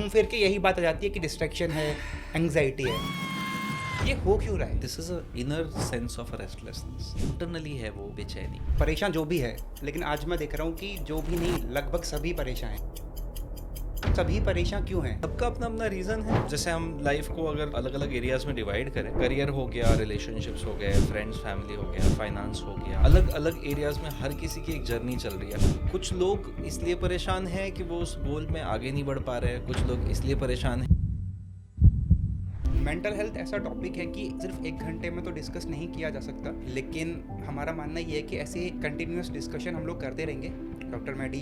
घूम फिर के यही बात आ जाती है कि डिस्ट्रैक्शन है, एंग्जाइटी है। ये हो क्यों रहा है? This is a inner sense of restlessness, internally है वो बेचैनी। परेशान जो भी है, लेकिन आज मैं देख रहा हूँ कि जो भी नहीं, लगभग सभी परेशान हैं। सभी परेशान क्यों हैं? सबका अपना अपना रीजन है। जैसे हम लाइफ को अगर अलग अलग एरियाज में डिवाइड करें, करियर हो गया, रिलेशनशिप्स हो गए, फ्रेंड्स फैमिली हो गया, फाइनेंस हो गया, अलग अलग एरियाज में हर किसी की एक जर्नी चल रही है। कुछ लोग इसलिए परेशान हैं कि वो उस गोल में आगे नहीं बढ़ पा रहे हैं, कुछ लोग इसलिए परेशान हैं। मेंटल हेल्थ ऐसा टॉपिक है कि सिर्फ 1 घंटे में तो डिस्कस नहीं किया जा सकता, लेकिन हमारा मानना ये है कि ऐसे कंटिन्यूस डिस्कशन हम लोग करते रहेंगे। डॉक्टर मैडी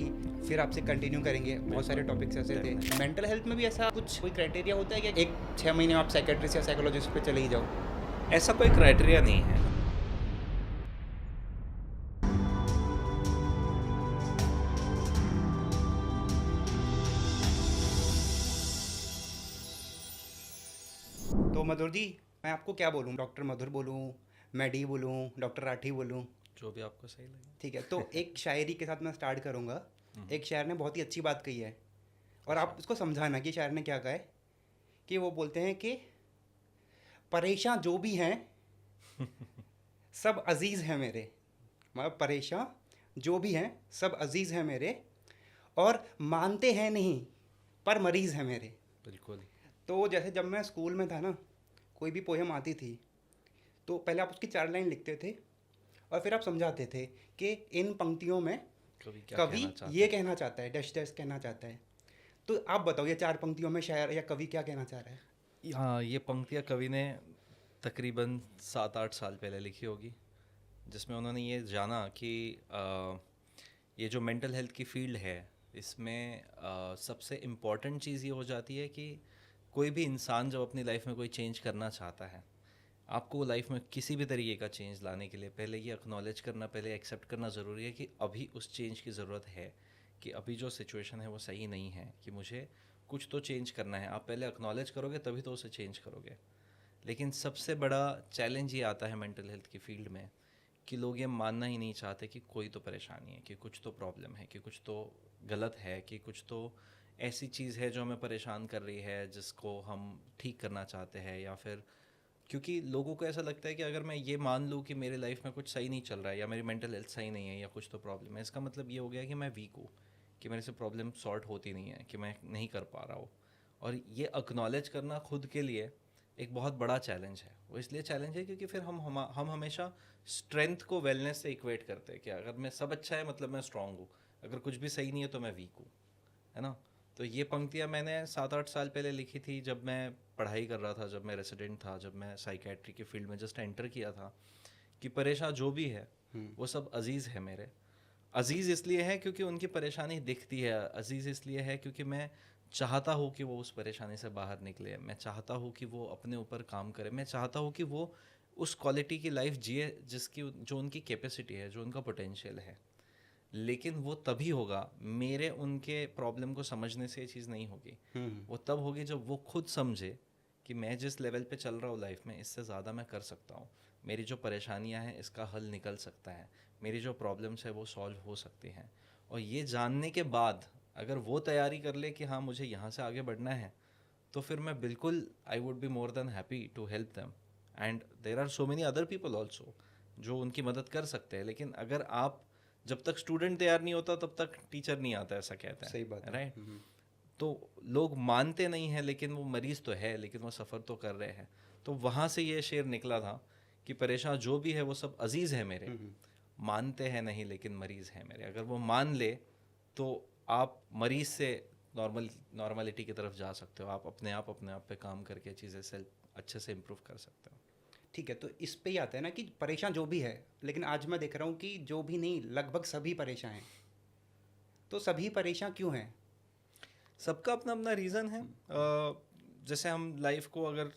फिर आपसे कंटिन्यू करेंगे। बहुत सारे टॉपिक्स ऐसे थे। मेंटल हेल्थ में भी ऐसा कुछ कोई क्राइटेरिया होता है कि 6 महीने आप साइकेट्रिस्ट या साइकोलॉजिस्ट पे चले ही जाओ? ऐसा कोई क्राइटेरिया नहीं है। तो मधुर जी, मैं आपको क्या बोलूँ? डॉक्टर मधुर बोलूँ, मैडी बोलूँ, डॉक्टर राठी बोलूँ? जो भी आपको सही लगे। ठीक है, तो एक शायरी के साथ मैं स्टार्ट करूँगा। एक शायर ने बहुत ही अच्छी बात कही है, और आप उसको समझाना कि शायर ने क्या कहा है। कि वो बोलते हैं कि परेशान जो भी हैं सब अजीज़ हैं मेरे। मतलब परेशान जो भी हैं सब अजीज़ हैं मेरे, और मानते हैं नहीं पर मरीज़ हैं मेरे। बिल्कुल। तो जैसे जब मैं स्कूल में था ना, कोई भी पोएम आती थी तो पहले आप उसकी 4 लाइन लिखते थे और फिर आप समझाते थे कि इन पंक्तियों में कवि क्या कवि कहना चाहता ये है। कहना चाहता है, डैश डैश कहना चाहता है। तो आप बताओ, ये 4 पंक्तियों में शायर या कवि क्या कहना चाह रहा है? हाँ, ये पंक्तियाँ कवि ने तकरीबन 7-8 साल पहले लिखी होगी, जिसमें उन्होंने ये जाना कि ये जो मेंटल हेल्थ की फील्ड है, इसमें सबसे इम्पॉर्टेंट चीज़ ये हो जाती है कि कोई भी इंसान जब अपनी लाइफ में कोई चेंज करना चाहता है, आपको लाइफ में किसी भी तरीके का चेंज लाने के लिए पहले ये एक्नॉलेज करना, पहले एक्सेप्ट करना ज़रूरी है कि अभी उस चेंज की ज़रूरत है, कि अभी जो सिचुएशन है वो सही नहीं है, कि मुझे कुछ तो चेंज करना है। आप पहले एक्नॉलेज करोगे तभी तो उसे चेंज करोगे। लेकिन सबसे बड़ा चैलेंज ये आता है मेंटल हेल्थ की फील्ड में कि लोग ये मानना ही नहीं चाहते कि कोई तो परेशानी है, कि कुछ तो प्रॉब्लम है, कि कुछ तो गलत है, कि कुछ तो ऐसी चीज़ है जो हमें परेशान कर रही है, जिसको हम ठीक करना चाहते हैं। या फिर क्योंकि लोगों को ऐसा लगता है कि अगर मैं ये मान लूँ कि मेरी लाइफ में कुछ सही नहीं चल रहा है, या मेरी मेंटल हेल्थ सही नहीं है, या कुछ तो प्रॉब्लम है, इसका मतलब ये हो गया कि मैं वीक हूँ, कि मेरे से प्रॉब्लम सॉर्ट होती नहीं है, कि मैं नहीं कर पा रहा हूँ। और ये एक्नॉलेज करना खुद के लिए एक बहुत बड़ा चैलेंज है। वो इसलिए चैलेंज है क्योंकि फिर हम हमेशा स्ट्रेंथ को वेलनेस से इक्वेट करते हैं कि अगर मैं सब अच्छा है मतलब मैं स्ट्रांग हूँ, अगर कुछ भी सही नहीं है तो मैं वीक हूँ, है ना। तो ये पंक्तियाँ मैंने 7-8 साल पहले लिखी थी, जब मैं पढ़ाई कर रहा था, जब मैं रेसिडेंट था, जब मैं साइकेट्री की फील्ड में जस्ट एंटर किया था। कि परेशान जो भी है वो सब अजीज़ है मेरे। अजीज़ इसलिए है क्योंकि उनकी परेशानी दिखती है, अजीज़ इसलिए है क्योंकि मैं चाहता हूँ कि वो उस परेशानी से बाहर निकले, मैं चाहता हूँ कि वो अपने ऊपर काम करे, मैं चाहता हूँ कि वो उस क्वालिटी की लाइफ जिए जिसकी जो उनकी कैपेसिटी है, जो उनका पोटेंशियल है। लेकिन वो तभी होगा, मेरे उनके प्रॉब्लम को समझने से ये चीज़ नहीं होगी। वो तब होगी जब वो खुद समझे कि मैं जिस लेवल पे चल रहा हूँ लाइफ में, इससे ज़्यादा मैं कर सकता हूँ, मेरी जो परेशानियाँ हैं इसका हल निकल सकता है, मेरी जो प्रॉब्लम्स है वो सॉल्व हो सकती हैं। और ये जानने के बाद अगर वो तैयारी कर ले कि हाँ मुझे यहाँ से आगे बढ़ना है, तो फिर मैं बिल्कुल I would be more than happy to help them. And there are so many other people also जो उनकी मदद कर सकते हैं। लेकिन अगर आप, जब तक स्टूडेंट तैयार नहीं होता तब तक टीचर नहीं आता, ऐसा कहते हैं। सही बात है। राइट। तो लोग मानते नहीं हैं, लेकिन वो मरीज़ तो है, लेकिन वो सफ़र तो कर रहे हैं। तो वहाँ से ये शेर निकला था कि परेशान जो भी है वो सब अजीज़ है मेरे, मानते हैं नहीं लेकिन मरीज़ है मेरे। अगर वो मान ले तो आप मरीज़ से नॉर्मलिटी की तरफ जा सकते हो, आप अपने आप पे काम करके चीज़ें सेल्फ अच्छे से इम्प्रूव कर सकते हो। ठीक है, तो इस पे ही आता है ना कि परेशान जो भी है, लेकिन आज मैं देख रहा हूँ कि जो भी नहीं, लगभग सभी परेशान हैं। तो सभी परेशान क्यों हैं? सबका अपना अपना रीज़न है। जैसे हम लाइफ को अगर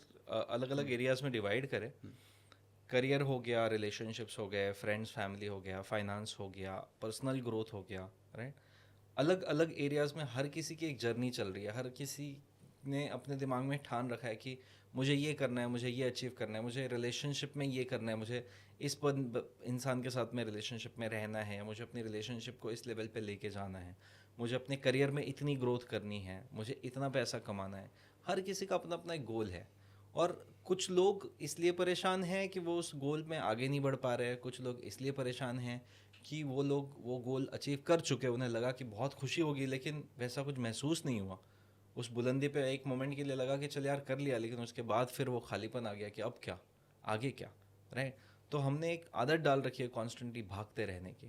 अलग अलग एरियाज में डिवाइड करें, करियर हो गया, रिलेशनशिप्स हो गए, फ्रेंड्स फैमिली हो गया, फाइनेंस हो गया, पर्सनल ग्रोथ हो गया, राइट। अलग अलग एरियाज में हर किसी की एक जर्नी चल रही है, हर किसी ने अपने दिमाग में ठान रखा है कि मुझे ये करना है, मुझे ये अचीव करना है, मुझे रिलेशनशिप में ये करना है, मुझे इस इंसान के साथ में रिलेशनशिप में रहना है, मुझे अपनी रिलेशनशिप को इस लेवल पे लेके जाना है, मुझे अपने करियर में इतनी ग्रोथ करनी है, मुझे इतना पैसा कमाना है। हर किसी का अपना अपना एक गोल है, और कुछ लोग इसलिए परेशान हैं कि वो उस गोल में आगे नहीं बढ़ पा रहे हैं, कुछ लोग इसलिए परेशान हैं कि वो लोग वो गोल अचीव कर चुके, उन्हें लगा कि बहुत खुशी होगी लेकिन वैसा कुछ महसूस नहीं हुआ। उस बुलंदी पे एक मोमेंट के लिए लगा कि चल यार कर लिया, लेकिन उसके बाद फिर वो खालीपन आ गया कि अब क्या, आगे क्या, राइट। तो हमने एक आदत डाल रखी है कॉन्स्टेंटली भागते रहने की,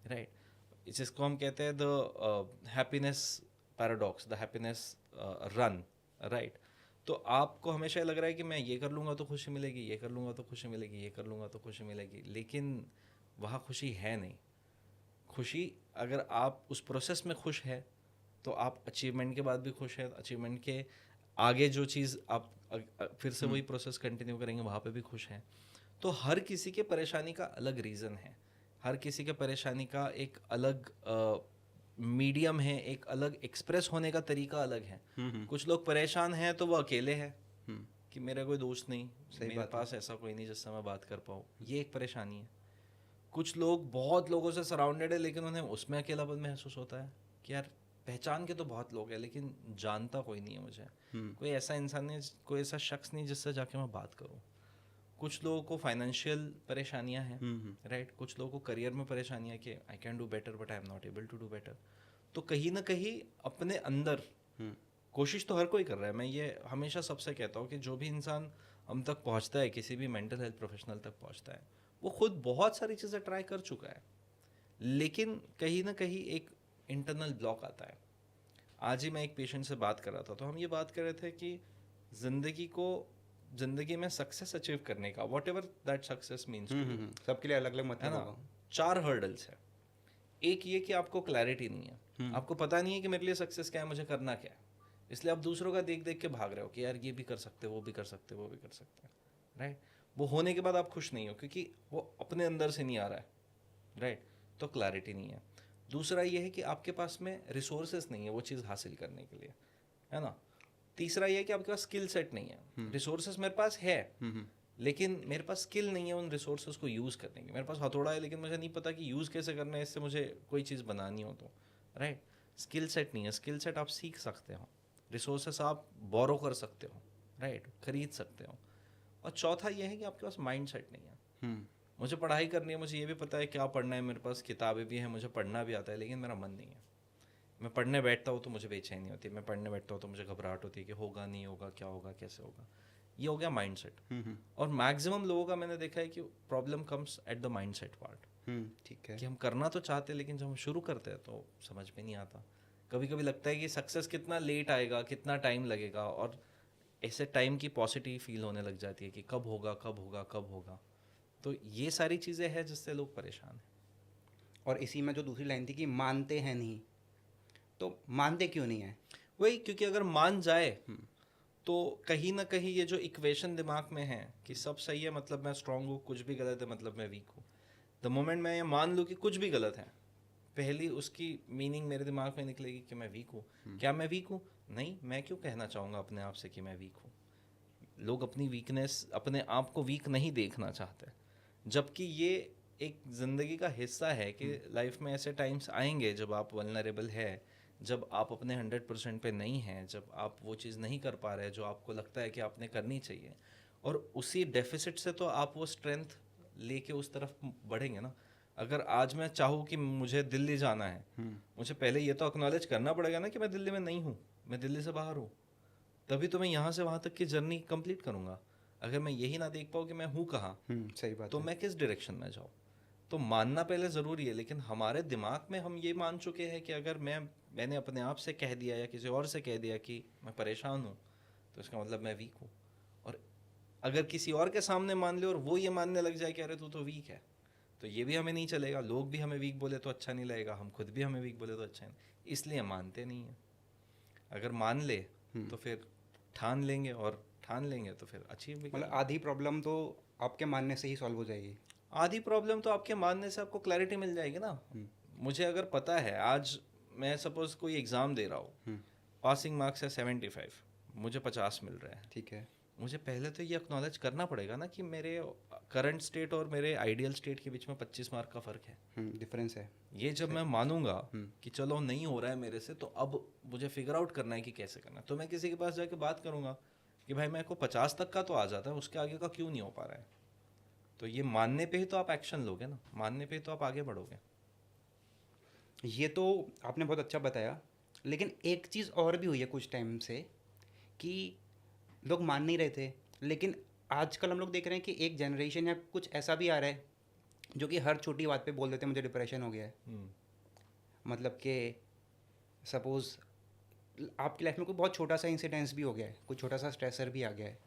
राइट। जिसको हम कहते हैं the happiness paradox, the happiness run, right. तो आपको हमेशा ये लग रहा है कि मैं ये कर लूँगा तो खुशी मिलेगी, ये कर लूँगा तो खुशी मिलेगी, ये कर लूँगा तो खुशी मिलेगी, लेकिन वहाँ खुशी है नहीं। खुशी, अगर आप उस प्रोसेस में खुश है तो आप अचीवमेंट के बाद भी खुश है, अचीवमेंट के आगे जो चीज़ आप फिर से वही प्रोसेस कंटिन्यू करेंगे वहाँ पे भी खुश हैं। तो हर किसी के परेशानी का अलग रीज़न है, हर किसी के परेशानी का एक अलग मीडियम है, एक अलग एक्सप्रेस होने का तरीका अलग है। कुछ लोग परेशान हैं तो वो अकेले हैं कि मेरा कोई दोस्त नहीं, मेरे पास ऐसा कोई नहीं जिससे मैं बात कर पाऊँ, ये एक परेशानी है। कुछ लोग बहुत लोगों से सराउंडेड है लेकिन उन्हें उसमें अकेलापन महसूस होता है कि यार पहचान के तो बहुत लोग हैं लेकिन जानता कोई नहीं है मुझे, कोई ऐसा इंसान नहीं, कोई ऐसा शख्स नहीं जिससे जाके मैं बात करूँ। कुछ लोगों को फाइनेंशियल परेशानियां हैं, राइट। कुछ लोगों को करियर में परेशानियां कि I can do better but I am not able to do better. तो कहीं ना कहीं अपने अंदर कोशिश तो हर कोई कर रहा है। मैं ये हमेशा सबसे कहता हूँ कि जो भी इंसान हम तक पहुँचता है, किसी भी मेंटल हेल्थ प्रोफेशनल तक पहुँचता है, वो खुद बहुत सारी चीज़ें ट्राई कर चुका है, लेकिन कहीं ना कहीं एक इंटरनल ब्लॉक आता है। आज ही मैं एक पेशेंट से बात कर रहा था, तो हम ये बात कर रहे थे कि ज़िंदगी में सक्सेस अचीव करने का, what ever that success means, सबके लिए अलग अलग मतलब है ना, 4 हर्डल्स है। एक ये कि आपको क्लैरिटी नहीं है, आपको पता नहीं है कि मेरे लिए सक्सेस क्या है, मुझे करना क्या है, इसलिए आप दूसरों का देख देख के भाग रहे हो कि यार ये भी कर सकते, वो भी कर सकते, वो भी कर सकते हैं, राइट। वो होने के बाद आप खुश नहीं हो क्योंकि वो अपने अंदर से नहीं आ रहा है, राइट। तो क्लैरिटी नहीं है। दूसरा ये है कि आपके पास में रिसोर्सेस नहीं है वो चीज़ हासिल करने के लिए, है ना। तीसरा ये है कि आपके पास स्किल सेट नहीं है। रिसोर्सेस मेरे पास है लेकिन मेरे पास स्किल नहीं है उन रिसोर्सेस को यूज़ करने की। मेरे पास हथौड़ा है लेकिन मुझे नहीं पता कि यूज़ कैसे करना है, इससे मुझे कोई चीज़ बनानी हो तो, राइट। स्किल सेट नहीं है। स्किल सेट आप सीख सकते हो, रिसोर्सेस आप बोरो कर सकते हो, राइट, खरीद सकते हो। और चौथा ये है कि आपके पास माइंड सेट नहीं है। मुझे पढ़ाई करनी है, मुझे ये भी पता है क्या पढ़ना है, मेरे पास किताबें भी हैं, मुझे पढ़ना भी आता है, लेकिन मेरा मन नहीं है। मैं पढ़ने बैठता हूँ तो मुझे बेचैनी होती है, मैं पढ़ने बैठता हूँ तो मुझे घबराहट होती है कि होगा नहीं होगा, क्या होगा, कैसे होगा। ये हो गया माइंड सेट। और मैक्सिमम लोगों का मैंने देखा है कि problem comes at the mind set part. ठीक है, कि हम करना तो चाहते हैं लेकिन जब हम शुरू करते हैं तो समझ में नहीं आता। कभी कभी लगता है कि सक्सेस कितना लेट आएगा, कितना टाइम लगेगा, और ऐसे टाइम की पॉजिटिव फील होने लग जाती है कि कब होगा, कब होगा, कब होगा। तो ये सारी चीज़ें हैं जिससे लोग परेशान हैं। और इसी में जो दूसरी लाइन थी कि मानते हैं नहीं, तो मानते क्यों नहीं है? वही, क्योंकि अगर मान जाए तो कहीं ना कहीं ये जो इक्वेशन दिमाग में है कि सब सही है मतलब मैं स्ट्रांग हूँ, कुछ भी गलत है मतलब मैं वीक हूँ। द मोमेंट मैं ये मान लूँ कि कुछ भी गलत है, पहली उसकी मीनिंग मेरे दिमाग में निकलेगी कि मैं वीक हूँ। क्या मैं वीक हूँ? नहीं, मैं क्यों कहना चाहूँगा अपने आप से कि मैं वीक हूँ। लोग अपनी वीकनेस, अपने आप को वीक नहीं देखना चाहते, जबकि ये एक ज़िंदगी का हिस्सा है कि लाइफ में ऐसे टाइम्स आएंगे जब आप वल्नरेबल है, जब आप अपने 100% पे नहीं हैं, जब आप वो चीज़ नहीं कर पा रहे जो आपको लगता है कि आपने करनी चाहिए, और उसी डेफिसिट से तो आप वो स्ट्रेंथ लेके उस तरफ बढ़ेंगे ना। अगर आज मैं चाहूँ कि मुझे दिल्ली जाना है, मुझे पहले ये तो एक्नॉलेज करना पड़ेगा ना कि मैं दिल्ली में नहीं हूँ, मैं दिल्ली से बाहर हूँ, तभी तो मैं यहाँ से वहाँ तक की जर्नी कंप्लीट करूँगा। अगर मैं यही ना देख पाऊँ कि मैं हूँ कहाँ, सही बात तो है। मैं किस डायरेक्शन में जाऊँ। तो मानना पहले ज़रूरी है, लेकिन हमारे दिमाग में हम ये मान चुके हैं कि अगर मैंने अपने आप से कह दिया या किसी और से कह दिया कि मैं परेशान हूँ, तो इसका मतलब मैं वीक हूँ। और अगर किसी और के सामने मान ले और वो ये मानने लग जाए कि अरे तू तो वीक है, तो ये भी हमें नहीं चलेगा। लोग भी हमें वीक बोले तो अच्छा नहीं लगेगा, हम खुद भी हमें वीक बोले तो अच्छा नहीं, इसलिए मानते नहीं हैं। अगर मान ले तो फिर ठान लेंगे, और ठान लेंगे तो फिर अचीव भी मतलब आधी प्रॉब्लम तो आपके मानने से ही सॉल्व हो जाएगी। आधी प्रॉब्लम तो आपके मानने से आपको क्लैरिटी मिल जाएगी ना। मुझे अगर पता है, आज मैं सपोज कोई एग्ज़ाम दे रहा हूँ, पासिंग मार्क्स है 75, मुझे 50 मिल रहे हैं, ठीक है, मुझे पहले तो ये एक्नॉलेज करना पड़ेगा ना कि मेरे करंट स्टेट और मेरे आइडियल स्टेट के बीच में 25 मार्क का फ़र्क है। डिफरेंस है। ये जब मैं मानूंगा हम्म। कि चलो नहीं हो रहा है मेरे से, तो अब मुझे फिगर आउट करना है कि कैसे करना है। तो मैं किसी के पास जाके बात करूंगा कि भाई मेरे को 50 तक का तो आ जाता है, उसके आगे का क्यों नहीं हो पा रहा है। तो ये मानने पे ही तो आप एक्शन लोगे ना, मानने पे ही तो आप आगे बढ़ोगे। ये तो आपने बहुत अच्छा बताया, लेकिन एक चीज़ और भी हुई है कुछ टाइम से कि लोग मान नहीं रहे थे, लेकिन आजकल हम लोग देख रहे हैं कि एक जनरेशन या कुछ ऐसा भी आ रहा है जो कि हर छोटी बात पे बोल देते हैं मुझे डिप्रेशन हो गया है। मतलब कि सपोज़ आपकी लाइफ में कोई बहुत छोटा सा इंसिडेंस भी हो गया है, कोई छोटा सा स्ट्रेसर भी आ गया है,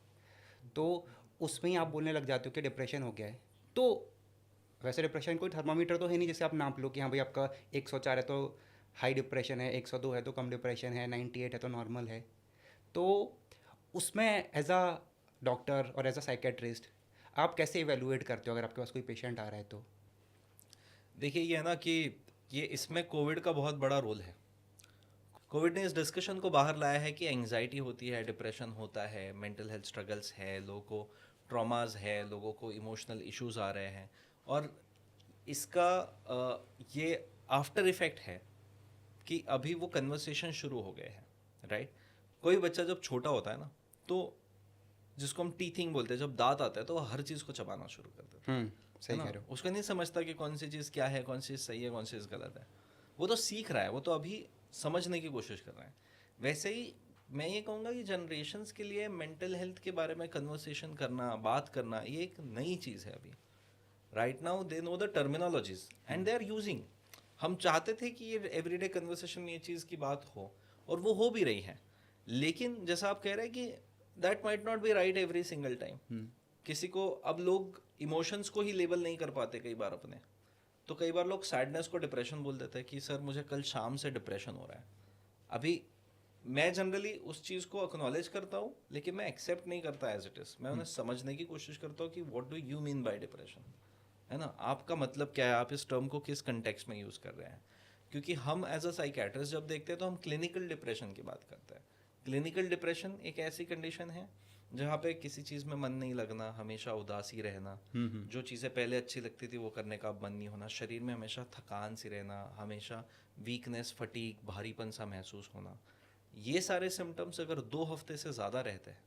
तो उसमें ही आप बोलने लग जाते हो कि डिप्रेशन हो गया है। तो वैसे डिप्रेशन कोई थर्मामीटर तो है नहीं जिससे आप नाप लो कि हाँ भाई आपका 104 है तो हाई डिप्रेशन है, 102 है तो कम डिप्रेशन है, 98 है तो नॉर्मल है। तो उसमें एज अ डॉक्टर और एज अ साइकेट्रिस्ट आप कैसे इवेलुएट करते हो अगर आपके पास कोई पेशेंट आ रहा है तो? देखिए ये है ना कि ये इसमें कोविड का बहुत बड़ा रोल है। कोविड ने इस डिस्कशन को बाहर लाया है कि एंग्जाइटी होती है, डिप्रेशन होता है, मेंटल हेल्थ स्ट्रगल्स है, लोगों को ट्रॉमास है, लोगों को इमोशनल इश्यूज आ रहे हैं। और इसका ये आफ्टर इफेक्ट है कि अभी वो कन्वर्सेशन शुरू हो गए हैं, राइट। कोई बच्चा जब छोटा होता है ना, तो जिसको हम टीथिंग बोलते हैं, जब दांत आता है तो वो हर चीज़ को चबाना शुरू कर देता है सही ना। कह रहे हो। उसका नहीं समझता कि कौन सी चीज़ क्या है, कौन सी चीज़ सही है, कौन सी चीज़ गलत है। वो तो सीख रहा है, वो तो अभी समझने की कोशिश कर रहा है। वैसे ही मैं ये कहूँगा कि जनरेशन्स के लिए मेंटल हेल्थ के बारे में कन्वर्सेशन करना, बात करना, ये एक नई चीज़ है अभी। Right now they know the terminologies and they are using. हम चाहते थे कि ये एवरीडे कन्वर्सेशन में ये चीज़ की बात हो, और वो हो भी रही है। लेकिन जैसा आप कह रहे हैं कि that might not be right every single time. किसी को, अब लोग इमोशंस को ही लेबल नहीं कर पाते कई बार अपने। तो कई बार लोग सैडनेस को डिप्रेशन बोल देते हैं कि सर मुझे कल शाम से डिप्रेशन हो रहा है। अभी मैं जनरली उस चीज़ को एक्नॉलेज करता हूँ, लेकिन मैं एक्सेप्ट नहीं करता एज इट इज़। मैं उन्हें समझने की कोशिश करता हूँ कि what do you mean by depression, है ना। आपका मतलब क्या है, आप इस टर्म को किस कंटेक्स्ट में यूज़ कर रहे हैं। क्योंकि हम एज अ साइकेट्रिस्ट जब देखते हैं तो हम क्लिनिकल डिप्रेशन की बात करते हैं। क्लिनिकल डिप्रेशन एक ऐसी कंडीशन है जहाँ पे किसी चीज़ में मन नहीं लगना, हमेशा उदासी रहना, जो चीज़ें पहले अच्छी लगती थी वो करने का अब मन नहीं होना, शरीर में हमेशा थकान सी रहना, हमेशा वीकनेस, फटीग, भारीपन सा महसूस होना। ये सारे सिम्टम्स अगर 2 हफ्ते से ज़्यादा रहते हैं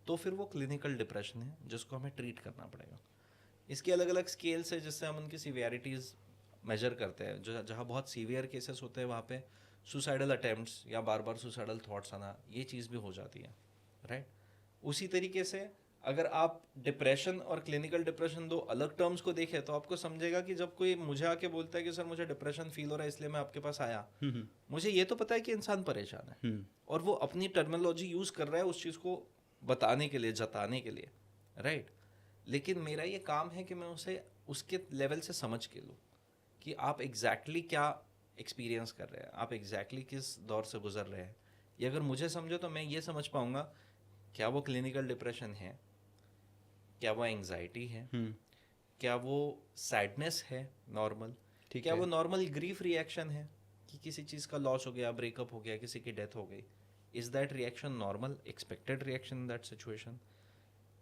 तो फिर वो क्लिनिकल डिप्रेशन है, जिसको हमें ट्रीट करना पड़ेगा। इसकी अलग अलग स्केल्स है जिससे हम उनकी सीवियरिटीज़ मेजर करते हैं। जो जहाँ बहुत सीवियर केसेस होते हैं वहाँ पे सुसाइडल अटेम्प्ट्स या बार बार सुसाइडल थॉट्स आना, ये चीज़ भी हो जाती है, राइट। उसी तरीके से अगर आप डिप्रेशन और क्लिनिकल डिप्रेशन 2 अलग टर्म्स को देखें तो आपको समझेगा कि जब कोई मुझे आके बोलता है कि सर मुझे डिप्रेशन फील हो रहा है इसलिए मैं आपके पास आया, मुझे ये तो पता है कि इंसान परेशान है और वो अपनी टर्मिनोलॉजी यूज़ कर रहा है उस चीज़ को बताने के लिए, जताने के लिए, राइट। लेकिन मेरा ये काम है कि मैं उसे उसके लेवल से समझ के लूँ कि आप एग्जैक्टली क्या एक्सपीरियंस कर रहे हैं, आप एग्जैक्टली किस दौर से गुजर रहे हैं। ये अगर मुझे समझो तो मैं ये समझ पाऊँगा क्या वो क्लिनिकल डिप्रेशन है, क्या वो एंग्जाइटी है, क्या वो सैडनेस है नॉर्मल, क्या वो नॉर्मल ग्रीफ रिएक्शन है कि किसी चीज़ का लॉस हो गया, ब्रेकअप हो गया, किसी की डेथ हो गई, is that reaction normal, expected reaction in that situation.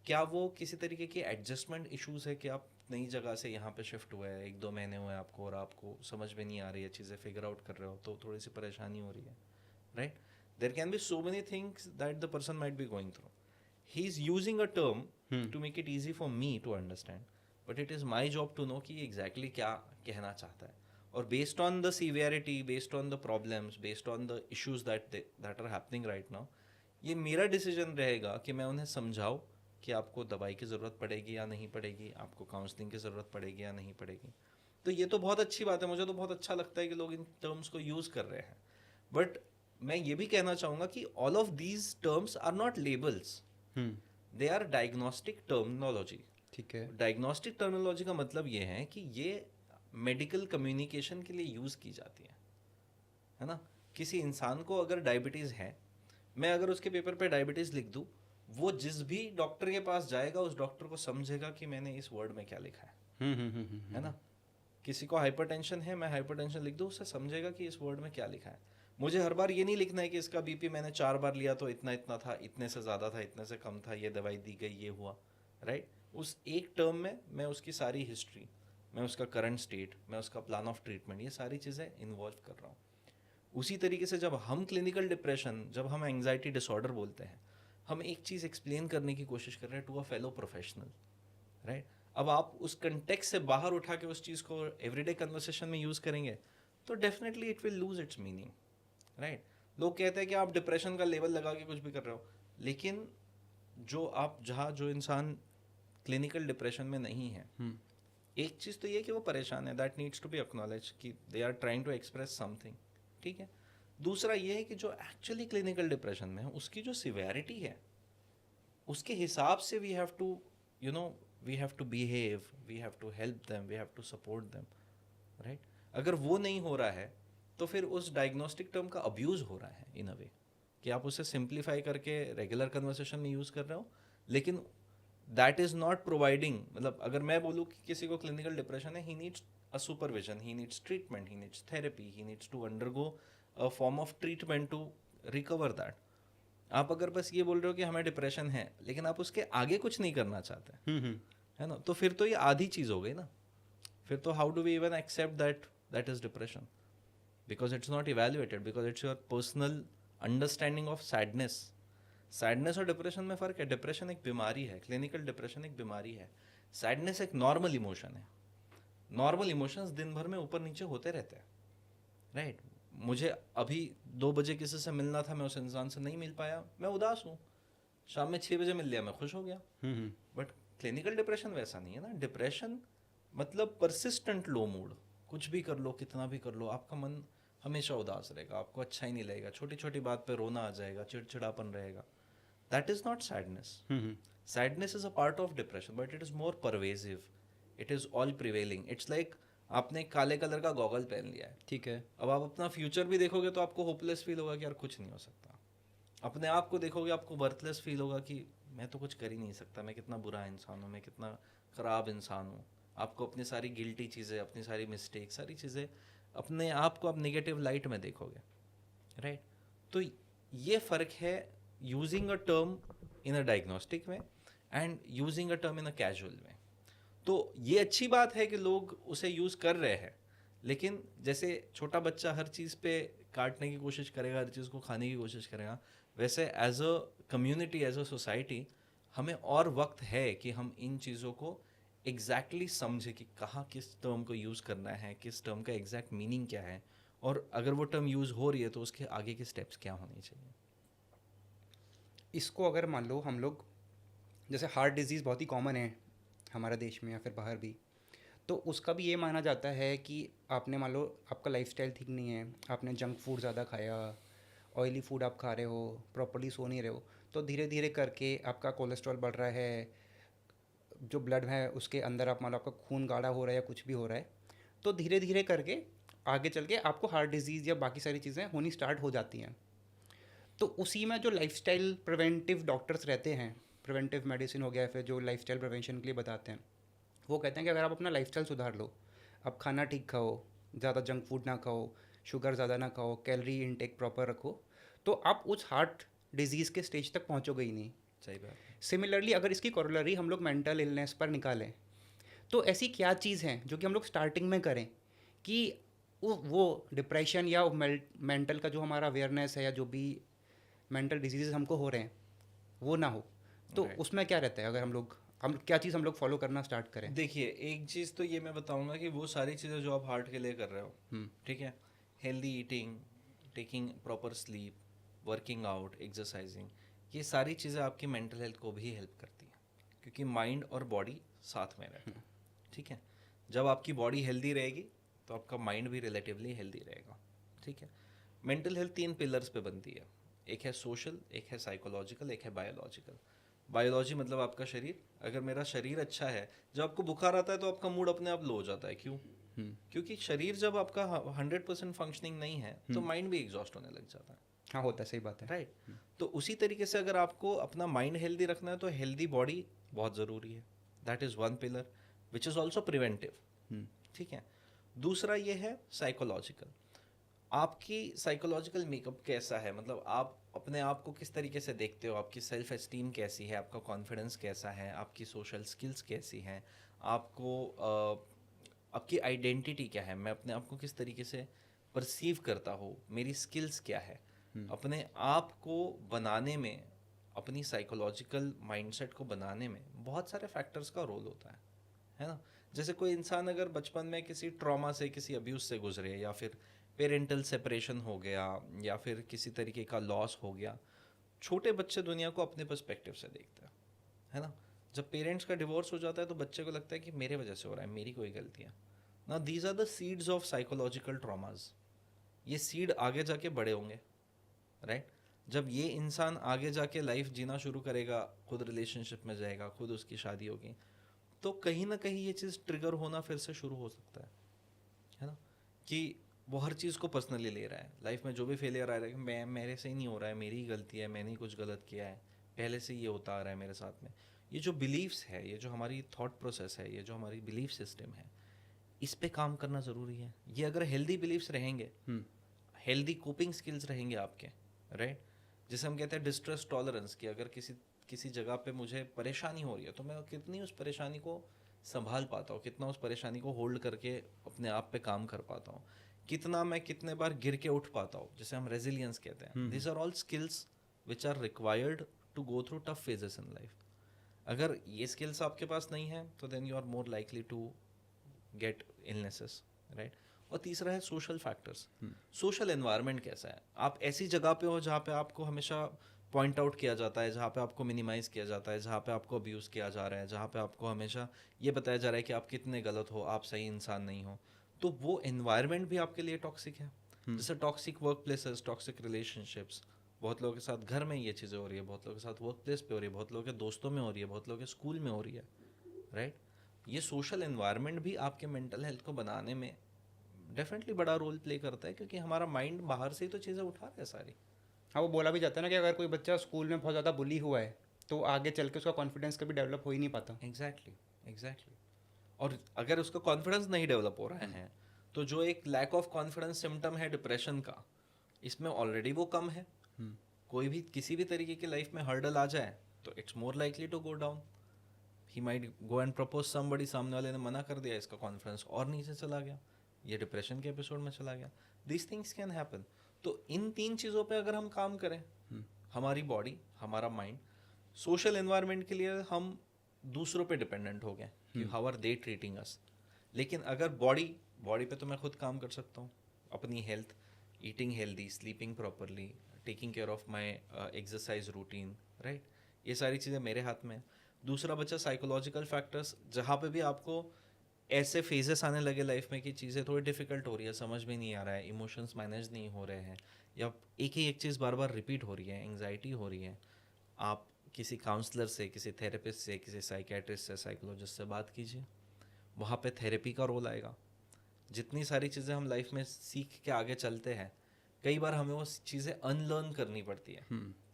क्या वो किसी तरीके की एडजस्टमेंट इश्यूज है कि आप नई जगह से यहाँ पे शिफ्ट हुए हैं, 1-2 महीने हुए आपको और आपको समझ में नहीं आ रही है चीज़ें, फिगर आउट कर रहे हो तो थोड़ी सी परेशानी हो रही है, right. There can be so many things that the person might be going through. He is using a term to make it easy for me to understand, but it is my job to know कि exactly क्या कहना चाहता है। और based on the severity, based on the problems, based on the issues that are happening right now, ये मेरा decision रहेगा कि मैं उन्हें समझाऊँ कि आपको दवाई की ज़रूरत पड़ेगी या नहीं पड़ेगी, आपको काउंसलिंग की ज़रूरत पड़ेगी या नहीं पड़ेगी। तो ये तो बहुत अच्छी बात है, मुझे तो बहुत अच्छा लगता है कि लोग इन टर्म्स को यूज़ कर रहे हैं। बट मैं ये भी कहना चाहूँगा कि all of these terms are not labels, they are diagnostic terminology. ठीक है। डायग्नोस्टिक टर्मिनोलॉजी का मतलब ये है कि ये मेडिकल कम्युनिकेशन के लिए यूज़ की जाती है ना। किसी इंसान को अगर डायबिटीज़ है, मैं अगर उसके पेपर पे डायबिटीज़ लिख दूँ, वो जिस भी डॉक्टर के पास जाएगा उस डॉक्टर को समझेगा कि मैंने इस वर्ड में क्या लिखा है ना। किसी को हाइपरटेंशन है, मैं हाइपरटेंशन लिख दूँ, उससे समझेगा कि इस वर्ड में क्या लिखा है। मुझे हर बार ये नहीं लिखना है कि इसका बीपी मैंने 4 बार लिया तो इतना इतना था, इतने से ज़्यादा था, इतने से कम था, ये दवाई दी गई, ये हुआ, राइट। उस एक टर्म में मैं उसकी सारी हिस्ट्री, मैं उसका करंट स्टेट, मैं उसका प्लान ऑफ ट्रीटमेंट, ये सारी चीज़ें इन्वॉल्व कर रहा हूँ। उसी तरीके से जब हम क्लिनिकल डिप्रेशन, जब हम एंग्जाइटी डिसऑर्डर बोलते हैं, हम एक चीज़ एक्सप्लेन करने की कोशिश कर रहे हैं to a fellow professional, right. अब आप उस कंटेक्स्ट से बाहर उठा के उस चीज़ को एवरीडे कन्वर्सेशन में यूज़ करेंगे तो definitely it will lose its meaning, right. लोग कहते हैं कि आप डिप्रेशन का लेवल लगा के कुछ भी कर रहे हो, लेकिन जो इंसान क्लिनिकल डिप्रेशन में नहीं है, एक चीज़ तो ये है कि वो परेशान है, that needs to be acknowledge कि they are trying to express something, ठीक है। दूसरा ये है कि जो एक्चुअली क्लिनिकल डिप्रेशन में है उसकी जो सिवेरिटी है उसके हिसाब से we have to we have to behave, we have to help them, we have to support them, right. अगर वो नहीं हो रहा है तो फिर उस डायग्नोस्टिक टर्म का अब्यूज़ हो रहा है इन अ वे, कि आप उसे सिंप्लीफाई करके रेगुलर कन्वर्सेशन में यूज़ कर रहे हो, लेकिन दैट इज़ नॉट प्रोवाइडिंग। मतलब अगर मैं बोलूँ कि किसी को क्लिनिकल डिप्रेशन है, he needs a supervision, he needs treatment, he needs therapy, he needs to undergo a form of treatment to recover that. आप अगर बस ये बोल रहे हो कि हमें डिप्रेशन है लेकिन आप उसके आगे कुछ नहीं करना चाहते, है ना, तो फिर तो ये आधी चीज़ हो गई ना। फिर तो how do we even accept that is depression, because it's not evaluated, because it's your personal understanding of sadness और डिप्रेशन में फ़र्क है। डिप्रेशन एक बीमारी है, क्लिनिकल डिप्रेशन एक बीमारी है। सैडनेस एक नॉर्मल इमोशन है। नॉर्मल इमोशंस दिन भर में ऊपर नीचे होते रहते हैं, राइट। मुझे अभी 2 बजे किसी से मिलना था, मैं उस इंसान से नहीं मिल पाया, मैं उदास हूँ। शाम में 6 बजे मिल लिया, मैं खुश हो गया। बट क्लिनिकल डिप्रेशन वैसा नहीं है ना। डिप्रेशन मतलब परसिस्टेंट लो मूड, कुछ भी कर लो, कितना भी कर लो, आपका मन हमेशा उदास रहेगा, आपको अच्छा ही नहीं लगेगा, छोटी छोटी बात पे रोना आ जाएगा, चिड़चिड़ापन रहेगा। That is not sadness. Sadness is a part of depression, but it is more pervasive, it is all prevailing. It's like आपने काले कलर का गॉगल पहन लिया है, ठीक है। अब आप अपना फ्यूचर भी देखोगे तो आपको होपलेस फील होगा कि यार कुछ नहीं हो सकता। अपने आप को देखोगे आपको वर्थलेस फील होगा कि मैं तो कुछ कर ही नहीं सकता, मैं कितना बुरा इंसान हूँ, मैं कितना ख़राब इंसान हूँ। आपको अपनी सारी गिल्टी चीज़ें, अपनी सारी मिस्टेक, सारी चीज़ें, अपने आप को आप नेगेटिव लाइट में देखोगे, राइट। तो ये फ़र्क है using a term in a diagnostic में and using a term in a casual में। तो ये अच्छी बात है कि लोग उसे यूज़ कर रहे हैं, लेकिन जैसे छोटा बच्चा हर चीज़ पे काटने की कोशिश करेगा, हर चीज़ को खाने की कोशिश करेगा, वैसे as a community, as a society, हमें और वक्त है कि हम इन चीज़ों को एग्जैक्टली समझे कि कहाँ किस टर्म को यूज़ करना है, किस टर्म का एग्जैक्ट मीनिंग क्या है, और अगर वो टर्म यूज़ हो रही है तो उसके आगे के स्टेप्स क्या होने चाहिए। इसको अगर मान लो हम लोग, जैसे हार्ट डिजीज़ बहुत ही कॉमन है हमारे देश में या फिर बाहर भी, तो उसका भी ये माना जाता है कि आपने मान लो आपका लाइफस्टाइल ठीक नहीं है, आपने जंक फूड ज़्यादा खाया, ऑयली फूड आप खा रहे हो, प्रॉपर्ली सो नहीं रहे हो, तो धीरे धीरे करके आपका कोलेस्ट्रॉल बढ़ रहा है, जो ब्लड है उसके अंदर आप मान लो आपका खून गाढ़ा हो रहा है या कुछ भी हो रहा है, तो धीरे धीरे करके आगे चल के आपको हार्ट डिजीज़ या बाकी सारी चीज़ें होनी स्टार्ट हो जाती हैं। तो उसी में जो लाइफस्टाइल प्रिवेंटिव डॉक्टर्स रहते हैं, प्रिवेंटिव मेडिसिन हो गया, फिर जो लाइफस्टाइल प्रिवेंशन के लिए बताते हैं, वो कहते हैं कि अगर आप अपना लाइफस्टाइल सुधार लो, आप खाना ठीक खाओ, ज़्यादा जंक फूड ना खाओ, शुगर ज़्यादा ना खाओ, कैलोरी इनटेक प्रॉपर रखो, तो आप उस हार्ट डिजीज़ के स्टेज तक पहुँचोगे ही नहीं। सही बात है। सिमिलरली अगर इसकी कोरोलरी हम लोग मेंटल इलनेस पर निकालें, तो ऐसी क्या चीज़ है जो कि हम लोग स्टार्टिंग में करें कि वो डिप्रेशन या मेंटल का जो हमारा अवेयरनेस है या जो भी मेंटल डिजीज़ हमको हो रहे हैं वो ना हो। तो Right. उसमें क्या रहता है, अगर हम क्या चीज़ हम लोग फॉलो करना स्टार्ट करें? देखिए, एक चीज़ तो ये मैं बताऊंगा कि वो सारी चीज़ें जो आप हार्ट के लिए कर रहे हो, ठीक है, healthy eating, taking proper sleep, working out, exercising, ये सारी चीज़ें आपकी मेंटल हेल्थ को भी हेल्प करती हैं, क्योंकि माइंड और बॉडी साथ में रहता है, ठीक है। जब आपकी बॉडी हेल्दी रहेगी तो आपका माइंड भी रिलेटिवली हेल्दी रहेगा, ठीक है। मेंटल हेल्थ 3 पिलर्स पे बनती है, एक है सोशल, एक है साइकोलॉजिकल, एक है बायोलॉजिकल। बायोलॉजी मतलब आपका शरीर। अगर मेरा शरीर अच्छा है, जब आपको बुखार आता है तो आपका मूड अपने आप लो हो जाता है, क्यों? क्योंकि शरीर जब आपका 100% फंक्शनिंग नहीं है तो माइंड भी एग्जॉस्ट होने लग जाता है। हाँ, होता है, सही बात है। राइट। तो उसी तरीके से अगर आपको अपना माइंड हेल्दी रखना है तो हेल्दी बॉडी बहुत ज़रूरी है। That is one pillar which is also preventive, ठीक है। दूसरा ये है साइकोलॉजिकल। आपकी साइकोलॉजिकल मेकअप कैसा है, मतलब आप अपने आप को किस तरीके से देखते हो, आपकी सेल्फ एस्टीम कैसी है, आपका कॉन्फिडेंस कैसा है, आपकी सोशल स्किल्स कैसी हैं, आपको आपकी आइडेंटिटी क्या है, मैं अपने आप को किस तरीके से परसीव करता हूँ, मेरी स्किल्स क्या है। अपने आप को बनाने में, अपनी साइकोलॉजिकल माइंडसेट को बनाने में बहुत सारे फैक्टर्स का रोल होता है ना। जैसे कोई इंसान अगर बचपन में किसी ट्रॉमा से, किसी अब्यूज से गुजरे, या फिर पेरेंटल सेपरेशन हो गया, या फिर किसी तरीके का लॉस हो गया, छोटे बच्चे दुनिया को अपने पर्सपेक्टिव से देखते हैं, है ना। जब पेरेंट्स का डिवोर्स हो जाता है तो बच्चे को लगता है कि मेरे वजह से हो रहा है, मेरी कोई गलती है ना। These are the seeds of psychological traumas. ये सीड आगे जाके बड़े होंगे, राइट। जब ये इंसान आगे जाके लाइफ जीना शुरू करेगा, खुद रिलेशनशिप में जाएगा, खुद उसकी शादी होगी, तो कहीं ना कहीं ये चीज़ ट्रिगर होना फिर से शुरू हो सकता है ना। कि वो हर चीज़ को पर्सनली ले रहा है, लाइफ में जो भी फेलियर आ रहा है, मैं मेरे से ही नहीं हो रहा है, मेरी ही गलती है, मैंने ही कुछ गलत किया है, पहले से ये होता आ रहा है मेरे साथ में। ये जो बिलीव्स है, ये जो हमारी थॉट प्रोसेस है, ये जो हमारी बिलीफ सिस्टम है, इस पे काम करना ज़रूरी है। ये अगर हेल्दी बिलीव्स रहेंगे, हेल्दी कोपिंग स्किल्स रहेंगे आपके, राइट। जिसे हम कहते हैं डिस्ट्रेस टॉलरेंस, कि अगर किसी किसी जगह पे मुझे परेशानी हो रही है तो मैं कितनी उस परेशानी को संभाल पाता हूँ, कितना उस परेशानी को होल्ड करके अपने आप पे काम कर पाता हूँ, कितना मैं कितने बार गिर के उठ पाता हूँ, जिसे हम रेजिलियंस कहते हैं। This are all skills which are required to go through tough phases in life. अगर ये स्किल्स आपके पास नहीं है तो then you are more likely to get illnesses, right. और तीसरा है सोशल फैक्टर्स। सोशल एनवायरनमेंट कैसा है, आप ऐसी जगह पे हो जहाँ पे आपको हमेशा पॉइंट आउट किया जाता है, जहाँ पे आपको मिनिमाइज किया जाता है, जहाँ पे आपको अब्यूज़ किया जा रहा है, जहाँ पे आपको हमेशा ये बताया जा रहा है कि आप कितने गलत हो, आप सही इंसान नहीं हो, तो वो एनवायरनमेंट भी आपके लिए टॉक्सिक है। जैसे toxic work places, toxic relationships, बहुत लोगों के साथ घर में ये चीज़ें हो रही है, बहुत लोगों के साथ वर्क प्लेस पे हो रही है, बहुत लोगों के दोस्तों में हो रही है, बहुत लोगों के स्कूल में हो रही है, राइट। ये सोशल एनवायरनमेंट भी आपके मेंटल हेल्थ को बनाने में डेफिनेटली बड़ा रोल प्ले करता है, क्योंकि हमारा माइंड बाहर से ही तो चीज़ें उठा रहा है सारी। हाँ, वो बोला भी जाता है ना कि अगर कोई बच्चा स्कूल में बहुत ज़्यादा बुली हुआ है तो आगे चल के उसका कॉन्फिडेंस कभी डेवलप हो ही नहीं पाता। Exactly, exactly. और अगर उसका कॉन्फिडेंस नहीं डेवलप हो रहा है तो जो एक लैक ऑफ कॉन्फिडेंस सिम्टम है डिप्रेशन का, इसमें ऑलरेडी वो कम है। कोई भी किसी भी तरीके की लाइफ में हर्डल आ जाए तो it's more likely to go down. He might go and propose somebody, सामने वाले ने मना कर दिया, इसका कॉन्फिडेंस और नीचे चला गया, ये डिप्रेशन के एपिसोड में चला गया। This things can happen. तो इन तीन चीज़ों पे अगर हम काम करें, हमारी बॉडी, हमारा माइंड, सोशल एनवायरनमेंट के लिए हम दूसरों पे डिपेंडेंट हो गए कि हाउ आर दे ट्रीटिंग अस। लेकिन अगर बॉडी पे तो मैं खुद काम कर सकता हूँ, अपनी health, eating healthy, sleeping properly, taking care of my exercise routine, right, ये सारी चीज़ें मेरे हाथ में है। दूसरा बचा साइकोलॉजिकल फैक्टर्स, जहाँ पे भी आपको ऐसे फेजेस आने लगे लाइफ में कि चीज़ें थोड़ी डिफिकल्ट हो रही है, समझ में नहीं आ रहा है, इमोशंस मैनेज नहीं हो रहे हैं, या एक ही एक चीज़ बार बार रिपीट हो रही है, एंग्जाइटी हो रही है, आप किसी काउंसलर से, किसी थेरेपिस्ट से, किसी साइकेट्रिस्ट से, साइकोलॉजिस्ट से बात कीजिए। वहाँ पे थेरेपी का रोल आएगा। जितनी सारी चीज़ें हम लाइफ में सीख के आगे चलते हैं, कई बार हमें वो चीज़ें अनलर्न करनी पड़ती है,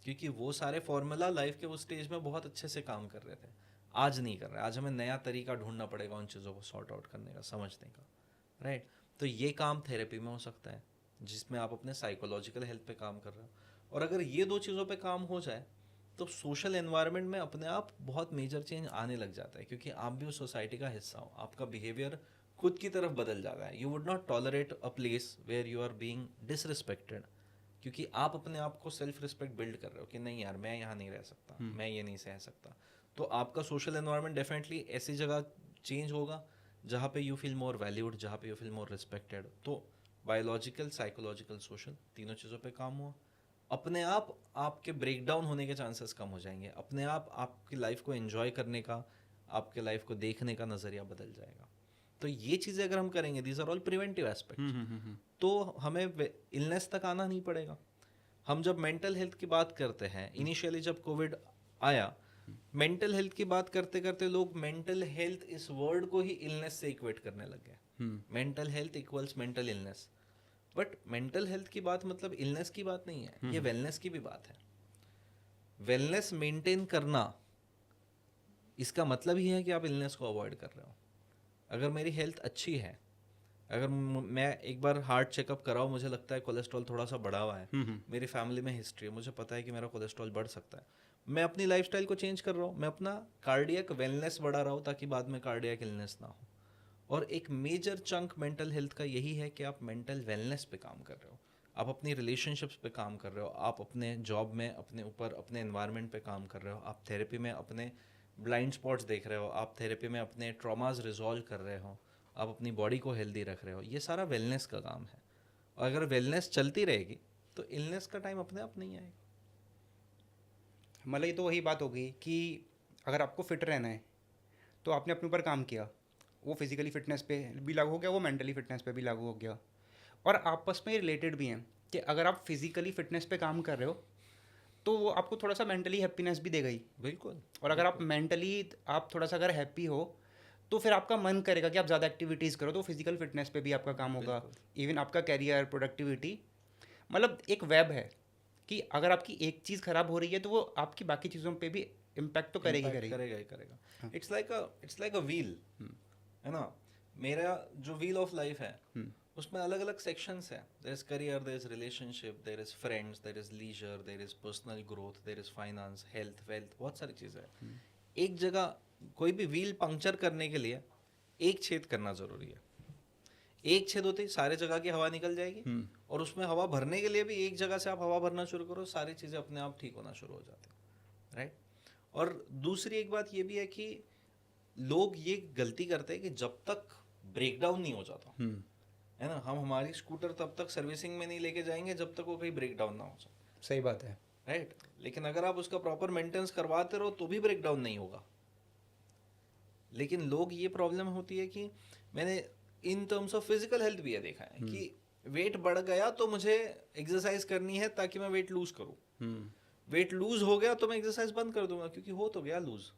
क्योंकि वो सारे फॉर्मूला लाइफ के उस स्टेज में बहुत अच्छे से काम कर रहे थे, आज नहीं कर रहे। आज हमें नया तरीका ढूंढना पड़ेगा उन चीज़ों को सॉर्ट आउट करने का, समझने का, राइट। तो ये काम थेरेपी में हो सकता है, जिसमें आप अपने साइकोलॉजिकल हेल्थ पे काम कर रहे हो। और अगर ये दो चीज़ों पे काम हो जाए तो सोशल एनवायरनमेंट में अपने आप बहुत मेजर चेंज आने लग जाता है, क्योंकि आप भी उस सोसाइटी का हिस्सा हो, आपका बिहेवियर खुद की तरफ बदल जाता है। You would not tolerate a place where you are being disrespected, क्योंकि आप अपने आप को सेल्फ रिस्पेक्ट बिल्ड कर रहे हो कि नहीं यार, मैं यहाँ नहीं रह सकता, मैं ये नहीं सह सकता। तो आपका सोशल एनवायरनमेंट डेफिनेटली ऐसी जगह चेंज होगा जहाँ पे यू फील मोर वैल्यूड, जहाँ पे यू फील मोर रिस्पेक्टेड। तो बायोलॉजिकल, साइकोलॉजिकल, सोशल, तीनों चीज़ों पे काम हुआ, अपने आप आपके ब्रेकडाउन होने के चांसेस कम हो जाएंगे, अपने आप आपकी लाइफ को एंजॉय करने का, आपके लाइफ को देखने का नज़रिया बदल जाएगा। तो ये चीज़ें अगर हम करेंगे, these are all preventive aspect, तो हमें इलनेस तक आना नहीं पड़ेगा। हम जब मेंटल हेल्थ की बात करते हैं, इनिशियली जब कोविड आया, मेंटल हेल्थ की बात करते करते लोग मेंटल हेल्थ इस वर्ड को ही इलनेस से इक्वेट करने लग गए। Mental health equals mental illness, but mental health की बात मतलब इलनेस की बात नहीं है, ये वेलनेस की भी बात है। वेलनेस मेंटेन करना, इसका मतलब ही है कि आप इलनेस को अवॉइड कर रहे हो। अगर मेरी हेल्थ अच्छी है अगर मैं एक बार हार्ट चेकअप कराऊँ, मुझे लगता है कोलेस्ट्रॉल थोड़ा सा बढ़ा हुआ है, मेरी फैमिली में हिस्ट्री है, मुझे पता है कि मेरा कोलेस्ट्रॉल बढ़ सकता है, मैं अपनी लाइफस्टाइल को चेंज कर रहा हूँ, मैं अपना कार्डियक वेलनेस बढ़ा रहा हूँ ताकि बाद में कार्डियक इलनेस ना हो। और एक मेजर चंक मेंटल हेल्थ का यही है कि आप मेंटल वेलनेस पे काम कर रहे हो, आप अपनी रिलेशनशिप्स पे काम कर रहे हो, आप अपने जॉब में अपने ऊपर अपने एनवायरनमेंट पे काम कर रहे हो, आप थेरेपी में अपने ब्लाइंड स्पॉट्स देख रहे हो, आप थेरेपी में अपने ट्रॉमास रिजॉल्व कर रहे हो, आप अपनी बॉडी को हेल्दी रख रहे हो। ये सारा वेलनेस का काम है, और अगर वेलनेस चलती रहेगी तो इलनेस का टाइम अपने आप नहीं आएगा। मतलब ये तो वही बात हो गई कि अगर आपको फिट रहना है तो आपने अपने ऊपर काम किया, वो फिजिकली फिटनेस पे भी लागू हो गया, वो मेंटली फिटनेस पे भी लागू हो गया, और आपस में रिलेटेड भी हैं कि अगर आप फिजिकली फिटनेस पे काम कर रहे हो तो वो आपको थोड़ा सा मेंटली हैप्पीनेस भी देगा ही। बिल्कुल। और अगर आप मेंटली आप थोड़ा सा अगर हैप्पी हो तो फिर आपका मन करेगा कि आप ज़्यादा एक्टिविटीज़ करो, तो फिजिकल फिटनेस पे भी आपका काम होगा, इवन आपका कैरियर प्रोडक्टिविटी। मतलब एक वेब है कि अगर आपकी एक चीज़ खराब हो रही है तो वो आपकी बाकी चीज़ों पे भी इम्पैक्ट तो करेगी Impact करेगी। करेगा ही करेगा। इट्स लाइक अ व्हील, है ना। मेरा जो व्हील ऑफ लाइफ है उसमें अलग अलग सेक्शंस है। There is career, there is relationship, there is friends, there is leisure, there is personal growth, there is finance, health, wealth, बहुत सारी चीज़ें हैं। एक जगह कोई भी व्हील पंक्चर करने के लिए एक छेद करना ज़रूरी है। एक छेद होते ही सारे जगह की हवा निकल जाएगी, और उसमें हवा भरने के लिए भी एक जगह से आप हवा भरना शुरू करो, सारी चीज़ें अपने आप ठीक होना शुरू हो जाती हैं, राइट। और दूसरी एक बात ये भी है कि लोग ये गलती करते हैं कि जब तक ब्रेकडाउन नहीं हो जाता, है ना, हम हमारी स्कूटर तब तक सर्विसिंग में नहीं लेके जाएंगे जब तक वो कहीं ब्रेकडाउन ना हो जाए। सही बात है। राइट। लेकिन अगर आप उसका प्रॉपर मेंटेनेंस करवाते रहो तो भी ब्रेकडाउन नहीं होगा। लेकिन लोग ये प्रॉब्लम होती है कि मैंने in terms of physical health भी ये देखा है कि वेट बढ़ गया तो मुझे एक्सरसाइज करनी है ताकि मैं वेट लूज करूं, वेट लूज हो गया तो मैं एक्सरसाइज बंद कर दूंगा क्योंकि हो तो गया लूज,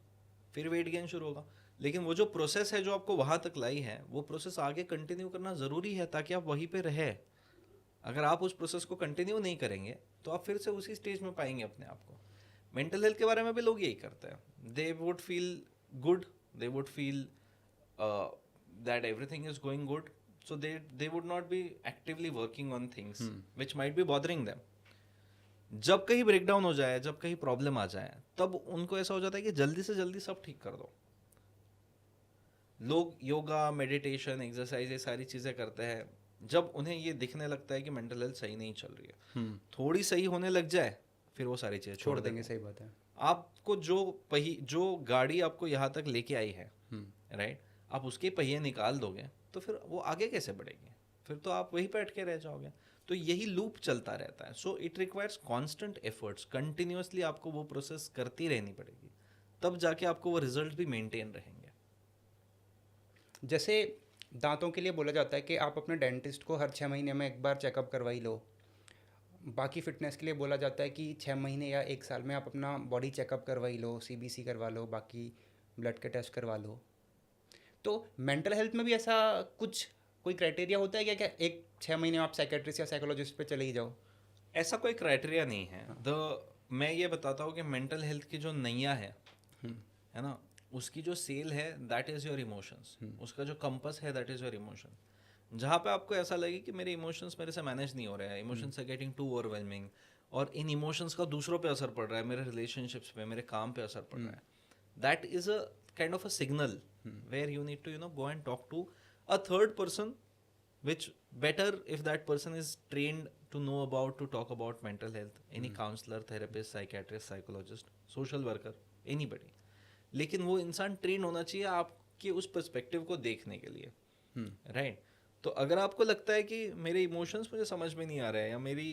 फिर वेट गेन शुरू होगा। लेकिन वो जो प्रोसेस है जो आपको वहां तक लाई है, वो प्रोसेस आगे कंटिन्यू करना ज़रूरी है ताकि आप वहीं पे रहे। अगर आप उस प्रोसेस को कंटिन्यू नहीं करेंगे तो आप फिर से उसी स्टेज में पाएंगे अपने आप को। मेंटल हेल्थ के बारे में भी लोग यही करते हैं, they would feel good, they would feel that everything is going good, so they would not be actively working on things which might be bothering them. जब कहीं ब्रेकडाउन हो जाए, जब कहीं प्रॉब्लम आ जाए, तब उनको ऐसा हो जाता है कि जल्दी से जल्दी सब ठीक कर दो। लोग योगा, मेडिटेशन, एक्सरसाइज, ये सारी चीज़ें करते हैं जब उन्हें ये दिखने लगता है कि मेंटल हेल्थ सही नहीं चल रही है। थोड़ी सही होने लग जाए फिर वो सारी चीज़ें छोड़ देंगे। सही बात है। आपको जो गाड़ी आपको यहाँ तक लेके आई है, राइट, आप उसके पहिए निकाल दोगे तो फिर वो आगे कैसे बढ़ेगी? फिर तो आप वहीं पे अटके रह जाओगे। तो यही लूप चलता रहता है। So it requires constant efforts, continuously आपको वो प्रोसेस करती रहनी पड़ेगी, तब जाके आपको वो रिजल्ट भी मेंटेन रहेंगे। जैसे दांतों के लिए बोला जाता है कि आप अपने डेंटिस्ट को हर 6 महीने में एक बार चेकअप करवाई लो। बाकी फिटनेस के लिए बोला जाता है कि 6 महीने या 1 साल में आप अपना बॉडी चेकअप करवाई लो, CBC करवा लो, बाकी ब्लड के टेस्ट करवा लो। तो मेंटल हेल्थ में भी ऐसा कुछ कोई क्राइटेरिया होता है क्या एक 6 महीने में आप साइकेट्रिस्ट या साइकोलॉजिस्ट पे चले ही जाओ? ऐसा कोई क्राइटेरिया नहीं है। मैं ये बताता हूँ कि मेंटल हेल्थ की जो नैया है ना, उसकी जो सेल है दैट इज़ योर इमोशंस, उसका जो कंपस है दैट इज़ योर इमोशन। जहाँ पे आपको ऐसा लगे कि मेरे इमोशंस मेरे से मैनेज नहीं हो रहे हैं, emotions are getting too overwhelming, और इन इमोशंस का दूसरों पे असर पड़ रहा है, मेरे रिलेशनशिप्स पे, मेरे काम पे असर पड़ रहा है, that is a kind of a signal where you need to go and talk to a third person, which better if that person is trained to know about, to talk about mental health, any counselor, therapist, psychiatrist, psychologist, social worker, anybody. लेकिन वो इंसान train होना चाहिए आपके उस perspective को देखने के लिए, राइट। तो अगर आपको लगता है कि मेरे इमोशंस मुझे समझ में नहीं आ रहे हैं, या मेरी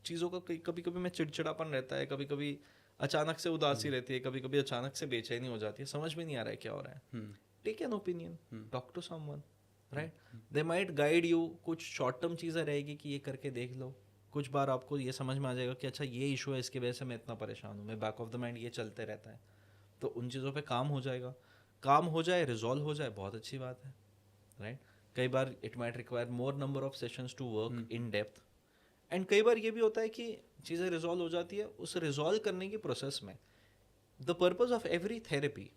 चीज़ों का कभी कभी मैं चिड़चिड़ापन रहता है, कभी कभी अचानक से उदासी रहती है, कभी कभी अचानक से बेचैनी हो जाती है, समझ में नहीं आ रहा है क्या हो रहा है, take an opinion, talk to someone, right. They might guide you. कुछ शॉर्ट टर्म चीज़ें रहेगी कि ये करके देख लो, कुछ बार आपको ये समझ में आ जाएगा कि अच्छा ये इशू है, इसकी वजह से मैं इतना परेशान हूँ, मैं बैक ऑफ द माइंड ये चलते रहता है, तो उन चीज़ों पे काम हो जाएगा। काम हो जाए, रिजॉल्व हो जाए, बहुत अच्छी बात है, राइट। कई बार it might require more number of sessions to work in depth, and कई बार ये भी होता है कि चीज़ें रिजॉल्व हो जाती है। उस रिजॉल्व करने की प्रोसेस में the purpose of every therapy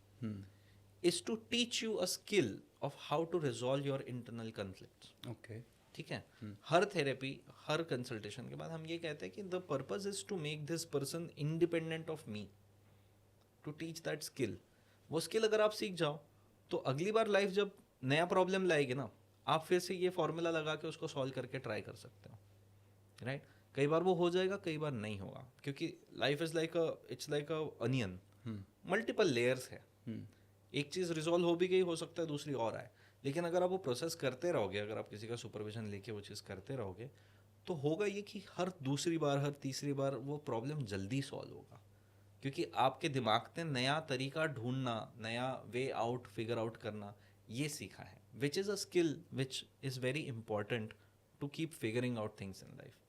is to teach you a skill of how to resolve your internal conflicts. Okay. ठीक है. हर थेरेपी, हर कंसल्टेशन के बाद हम ये कहते हैं कि the purpose is to make this person independent of me, to teach that skill. वो स्किल अगर आप सीख जाओ तो अगली बार लाइफ जब नया प्रॉब्लम लाएगी ना, आप फिर से ये फॉर्मूला लगा के उसको सॉल्व करके ट्राई कर सकते हो. राइट. कई बार वो हो जाएगा, कई बार नहीं होगा, क्योंकि life is like it's like a onion, multiple layers है. एक चीज़ रिजॉल्व हो भी गई, हो सकता है दूसरी और आए. लेकिन अगर आप वो प्रोसेस करते रहोगे, अगर आप किसी का सुपरविजन लेके वो चीज़ करते रहोगे, तो होगा ये कि हर दूसरी बार, हर तीसरी बार वो प्रॉब्लम जल्दी सॉल्व होगा, क्योंकि आपके दिमाग ने नया तरीका ढूंढना, नया वे आउट फिगर आउट करना ये सीखा है, which is a skill which is very important to keep figuring out things in life.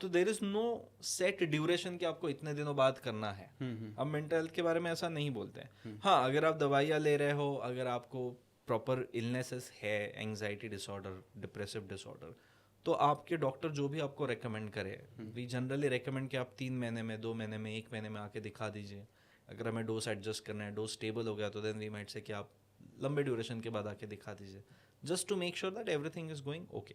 तो there is no set duration कि आपको इतने दिनों बाद करना है. अब मेंटल हेल्थ के बारे में ऐसा नहीं बोलते हैं. हाँ, अगर आप दवाइयाँ ले रहे हो, अगर आपको प्रॉपर इलनेसेस है, एंग्जाइटी डिसऑर्डर, डिप्रेसिव डिसऑर्डर, तो आपके डॉक्टर जो भी आपको रेकमेंड करे, वी जनरली रेकमेंड कि आप 3 महीने में, 2 महीने में, 1 महीने में आके दिखा दीजिए. अगर हमें डोज एडजस्ट करना है, डोज स्टेबल हो गया, तो देन वी माइट से कि आप लंबे ड्यूरेशन के बाद आके दिखा दीजिए, just to make sure that everything is going okay.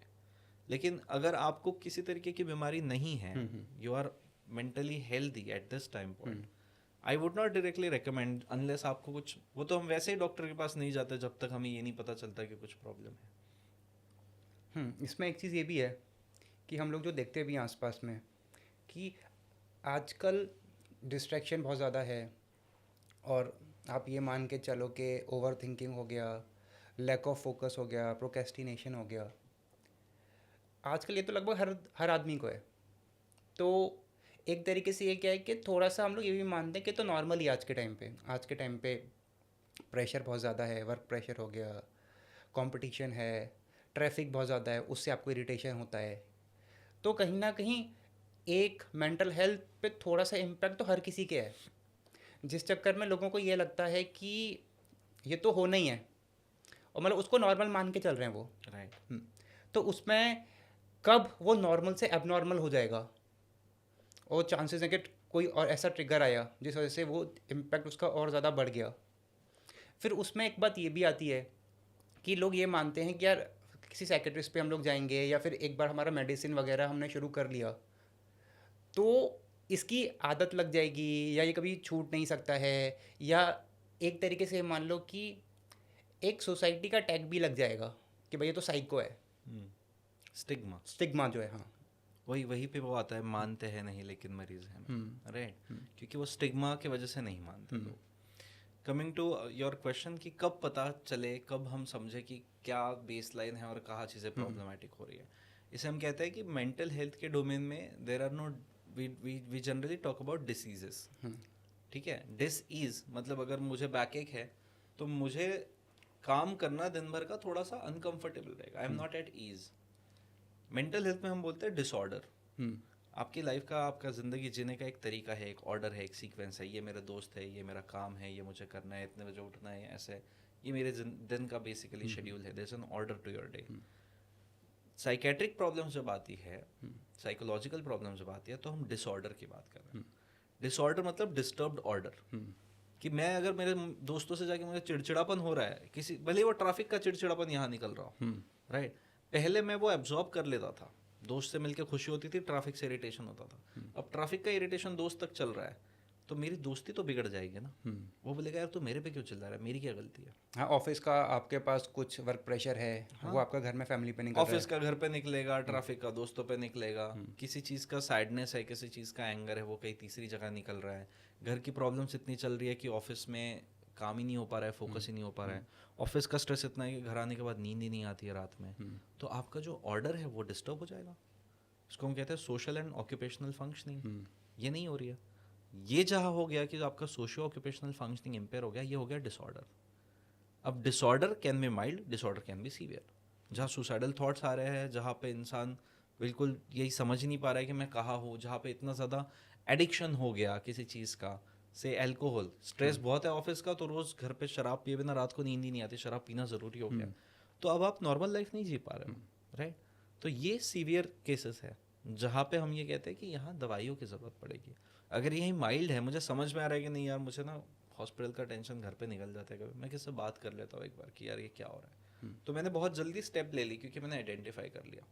लेकिन अगर आपको किसी तरीके की बीमारी नहीं है, you are mentally healthy at this time point, I would not directly recommend unless आपको कुछ, वो तो हम वैसे ही डॉक्टर के पास नहीं जाते जब तक हमें ये नहीं पता चलता कि कुछ प्रॉब्लम है. इसमें एक चीज़ ये भी है कि हम लोग जो देखते भी हैं आसपास में कि आजकल डिस्ट्रैक्शन बहुत ज़्यादा है, और आप ये मान के चलो कि ओवर थिंकिंग हो गया, लैक ऑफ फोकस हो गया, प्रोक्रेस्टिनेशन हो गया. आजकल ये तो लगभग हर आदमी को है. तो एक तरीके से ये क्या है कि थोड़ा सा हम लोग ये भी मानते हैं कि तो नॉर्मल ही आज के टाइम पे प्रेशर बहुत ज़्यादा है, वर्क प्रेशर हो गया, कंपटीशन है, ट्रैफिक बहुत ज़्यादा है, उससे आपको इरिटेशन होता है. तो कहीं ना कहीं एक मेंटल हेल्थ पे थोड़ा सा इम्पैक्ट तो हर किसी के है, जिस चक्कर में लोगों को ये लगता है कि ये तो होना ही है, और मतलब उसको नॉर्मल मान के चल रहे हैं वो. राइट. तो उसमें कब वो नॉर्मल से एबनॉर्मल हो जाएगा, और चांसेस हैं कि कोई और ऐसा ट्रिगर आया जिस वजह से वो इम्पैक्ट उसका और ज़्यादा बढ़ गया. फिर उसमें एक बात ये भी आती है कि लोग ये मानते हैं कि यार किसी साइकेट्रिस्ट पे हम लोग जाएंगे, या फिर एक बार हमारा मेडिसिन वगैरह हमने शुरू कर लिया तो इसकी आदत लग जाएगी, या ये कभी छूट नहीं सकता है, या एक तरीके से मान लो कि एक सोसाइटी का टैग भी लग जाएगा कि भाई ये तो साइको है. स्टिग्मा जो है, हाँ, वही पे वो आता है, मानते हैं नहीं लेकिन मरीज हैं. राइट. क्योंकि वो स्टिग्मा की वजह से नहीं मानते लोग. कमिंग टू योर क्वेश्चन कि कब पता चले, कब हम समझे कि क्या बेस लाइन है और कहाँ चीज़ें प्रॉब्लमेटिक हो रही है, इसे हम कहते हैं कि मेंटल हेल्थ के डोमेन में there are no, we generally talk about diseases. ठीक है. डिसईज मतलब अगर मुझे बैकएक है तो मुझे काम करना दिन भर का थोड़ा सा अनकंफर्टेबल रहेगा, I am not at ease. Mental health में हम बोलते हैं डिसऑर्डर. आपकी लाइफ का, आपका ज़िंदगी जीने का एक तरीका है, एक ऑर्डर है, एक सीक्वेंस है. ये मेरा दोस्त है, ये मेरा काम है, ये मुझे करना है, इतने बजे उठना है, ऐसे. ये मेरे दिन का बेसिकली शेड्यूल है. There is an order to your day. Psychiatric problems जब आती है, साइकोलॉजिकल प्रॉब्लम्स जब आती है, तो हम डिसऑर्डर की बात कर रहे हैं. डिसऑर्डर मतलब डिस्टर्ब्ड ऑर्डर. कि मैं अगर मेरे दोस्तों से जाके मुझे चिड़चिड़ापन हो रहा है, किसी भले वो ट्रैफिक का चिड़चिड़ापन यहाँ निकल रहा हो, राइट. पहले मैं वो एब्जॉर्ब कर लेता था, दोस्त से मिलकर खुशी होती थी, ट्रैफिक से इरिटेशन होता था. अब ट्रैफिक का इरिटेशन दोस्त तक चल रहा है, तो मेरी दोस्ती तो बिगड़ जाएगी ना. वो बोलेगा यार तू मेरे पे क्यों चिल्ला रहा है, मेरी क्या गलती है. हाँ, ऑफिस का आपके पास कुछ वर्क प्रेशर है, हाँ, वो आपका घर में फैमिली पे निकल रहा है, ऑफिस का घर पे निकलेगा, ट्रैफिक का दोस्तों पे निकलेगा, किसी चीज़ का सैडनेस है, किसी चीज़ का एंगर है, वो कहीं तीसरी जगह निकल रहा है. घर की प्रॉब्लम्स इतनी चल रही है कि ऑफिस में काम ही नहीं हो पा रहा है, फोकस ही नहीं हो पा रहा है. ऑफिस का स्ट्रेस इतना है कि घर आने के बाद नींद ही नहीं आती है रात में. तो आपका जो ऑर्डर है वो डिस्टर्ब हो जाएगा. इसको हम कहते हैं सोशल एंड ऑक्यूपेशनल फंक्शनिंग. ये नहीं हो रही है. ये जहाँ हो गया कि आपका सोशियो ऑक्यूपेशनल फंक्शनिंग इम्पेयर हो गया, ये हो गया डिसऑर्डर. अब disorder can be mild, disorder can be severe. जहाँ सुसाइडल थॉट्स आ रहे हैं, जहाँ पे इंसान बिल्कुल यही समझ नहीं पा रहा है कि मैं कहाँ हूँ, जहाँ पे इतना ज़्यादा एडिक्शन हो गया किसी चीज़ का, से अल्कोहल, स्ट्रेस बहुत है ऑफिस का, तो रोज़ घर पे शराब पिए बिना रात को नींद ही नहीं आती, शराब पीना ज़रूरी हो गया. तो अब आप नॉर्मल लाइफ नहीं जी पा रहे हो, राइट. तो ये सीवियर केसेस है जहाँ पे हम ये कहते हैं कि यहाँ दवाइयों की ज़रूरत पड़ेगी. अगर यही माइल्ड है, मुझे समझ में आ रहा है कि नहीं यार मुझे ना हॉस्पिटल का टेंशन घर पे निकल जाता है कभी, मैं किससे बात कर लेता हूँ एक बार कि यार ये क्या हो रहा है। तो मैंने बहुत जल्दी स्टेप ले ली क्योंकि मैंने आइडेंटिफाई कर लिया,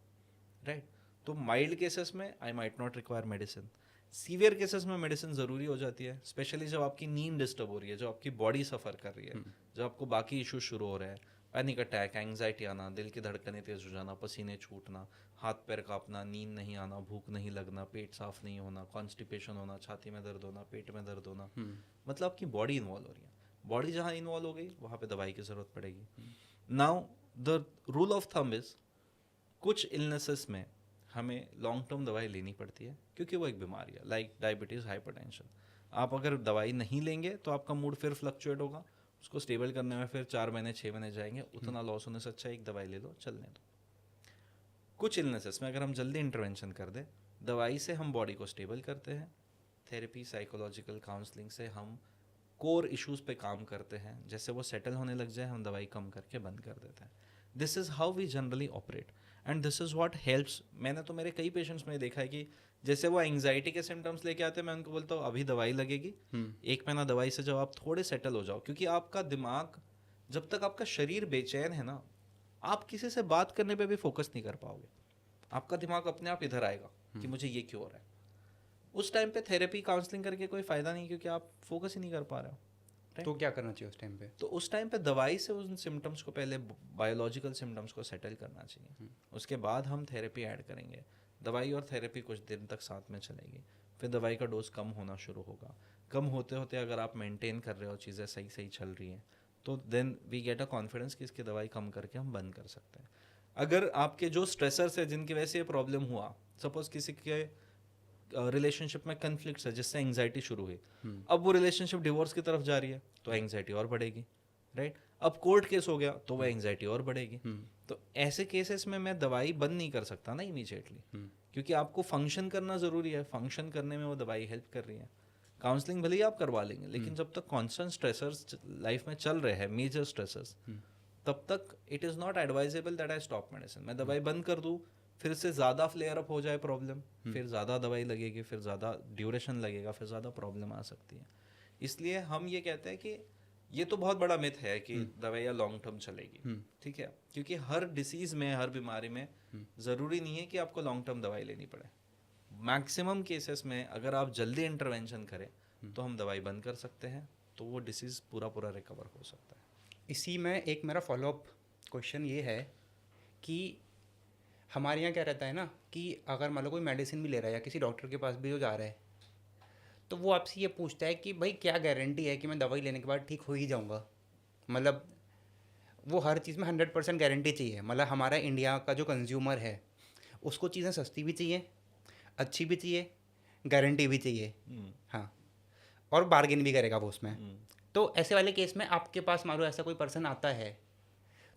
राइट। तो माइल्ड केसेस में I might not require medicine, severe cases में मेडिसिन ज़रूरी हो जाती है, स्पेशली जब आपकी नींद डिस्टर्ब हो रही है, जब आपकी बॉडी सफ़र कर रही है, जब आपको बाकी इशू शुरू हो रहे हैं, पैनिक अटैक, एंग्जाइटी आना, दिल की धड़कनें तेज़ हो जाना, पसीने छूटना, हाथ पैर कांपना, नींद नहीं आना, भूख नहीं लगना, पेट साफ नहीं होना, कॉन्स्टिपेशन होना, छाती में दर्द होना, पेट में दर्द होना, मतलब आपकी बॉडी इन्वॉल्व हो रही है। बॉडी जहाँ इन्वॉल्व हो गई वहाँ पे दवाई की ज़रूरत पड़ेगी। Now the rule of thumb is, कुछ इलनेसेस में हमें लॉन्ग टर्म दवाई लेनी पड़ती है क्योंकि वो एक बीमारी है, लाइक डायबिटीज़, हाइपरटेंशन। आप अगर दवाई नहीं लेंगे तो आपका मूड फिर फ्लक्चुएट होगा, उसको स्टेबल करने में फिर 4 महीने 6 महीने जाएंगे, उतना लॉस होने से अच्छा एक दवाई ले लो, चलने दो। कुछ इलनेसेस में अगर हम जल्दी इंटरवेंशन कर दें, दवाई से हम बॉडी को स्टेबल करते हैं, थेरेपी, साइकोलॉजिकल काउंसलिंग से हम कोर इश्यूज पे काम करते हैं, जैसे वो सेटल होने लग जाए हम दवाई कम करके बंद कर देते हैं। This is how we generally operate and this is what helps. मैंने तो मेरे कई पेशेंट्स में देखा है कि जैसे वो एंग्जाइटी के सिम्टम्स लेके आते हैं, मैं उनको बोलता हूँ अभी दवाई लगेगी, 1 महीना दवाई से जब आप थोड़े सेटल हो जाओ, क्योंकि आपका दिमाग, जब तक आपका शरीर बेचैन है ना, आप किसी से बात करने पे भी फोकस नहीं कर पाओगे। आपका दिमाग अपने आप इधर आएगा कि मुझे ये क्यों हो रहा है। उस टाइम पे थेरेपी, काउंसलिंग करके कोई फ़ायदा नहीं, क्योंकि आप फोकस ही नहीं कर पा रहे हो। तो क्या करना चाहिए उस टाइम पे? तो उस टाइम पे दवाई से उन सिम्टम्स को, पहले बायोलॉजिकल सिम्टम्स को सेटल करना चाहिए, उसके बाद हम थेरेपी ऐड करेंगे। दवाई और थेरेपी कुछ दिन तक साथ में चलेगी, फिर दवाई का डोज कम होना शुरू होगा। कम होते होते अगर आप मेंटेन कर रहे हो, चीज़ें सही सही चल रही हैं, तो then we get a confidence कि इसकी दवाई कम करके हम बंद कर सकते हैं। अगर आपके जो स्ट्रेसर्स है जिनकी वजह से ये प्रॉब्लम हुआ, सपोज किसी के रिलेशनशिप में कन्फ्लिक्ट्स है जिससे एंग्जाइटी शुरू हुई, अब वो रिलेशनशिप डिवोर्स की तरफ जा रही है तो एंग्जाइटी और बढ़ेगी, राइट। अब कोर्ट केस हो गया तो वो एंग्जाइटी और बढ़ेगी। तो ऐसे केसेस में मैं दवाई बंद नहीं कर सकता ना इमीडिएटली, क्योंकि आपको फंक्शन करना ज़रूरी है, फंक्शन करने में वो दवाई हेल्प कर रही है। काउंसलिंग भले ही आप करवा लेंगे, लेकिन जब तक कॉन्स्टेंट स्ट्रेसर्स लाइफ में चल रहे हैं, मेजर स्ट्रेसर्स, तब तक it is not advisable that I stop medicine. मैं दवाई बंद कर दूँ, फिर से ज़्यादा फ्लेयर अप हो जाए प्रॉब्लम, फिर ज़्यादा दवाई लगेगी, फिर ज़्यादा ड्यूरेशन लगेगा, फिर ज़्यादा प्रॉब्लम आ सकती है। इसलिए हम ये कहते हैं कि ये तो बहुत बड़ा मिथ है कि दवाइयाँ लॉन्ग टर्म चलेगी, ठीक है, क्योंकि हर डिसीज़ में, हर बीमारी में ज़रूरी नहीं है कि आपको लॉन्ग टर्म दवाई लेनी पड़े। मैक्सिमम केसेस में अगर आप जल्दी इंटरवेंशन करें तो हम दवाई बंद कर सकते हैं, तो वो डिसीज़ पूरा पूरा रिकवर हो सकता है। इसी में एक मेरा फॉलोअप क्वेश्चन ये है कि हमारे यहाँ क्या रहता है ना, कि अगर मान लो कोई मेडिसिन भी ले रहा है या किसी डॉक्टर के पास भी जो जा रहा है, तो वो आपसे ये पूछता है कि भाई क्या गारंटी है कि मैं दवाई लेने के बाद ठीक हो ही जाऊँगा। मतलब वो हर चीज़ में 100% गारंटी चाहिए। मतलब हमारा इंडिया का जो कंज्यूमर है उसको चीज़ें सस्ती भी चाहिए, अच्छी भी चाहिए, गारंटी भी चाहिए, हाँ, और बार्गेन भी करेगा वो उसमें। तो ऐसे वाले केस में आपके पास मान लो ऐसा कोई पर्सन आता है,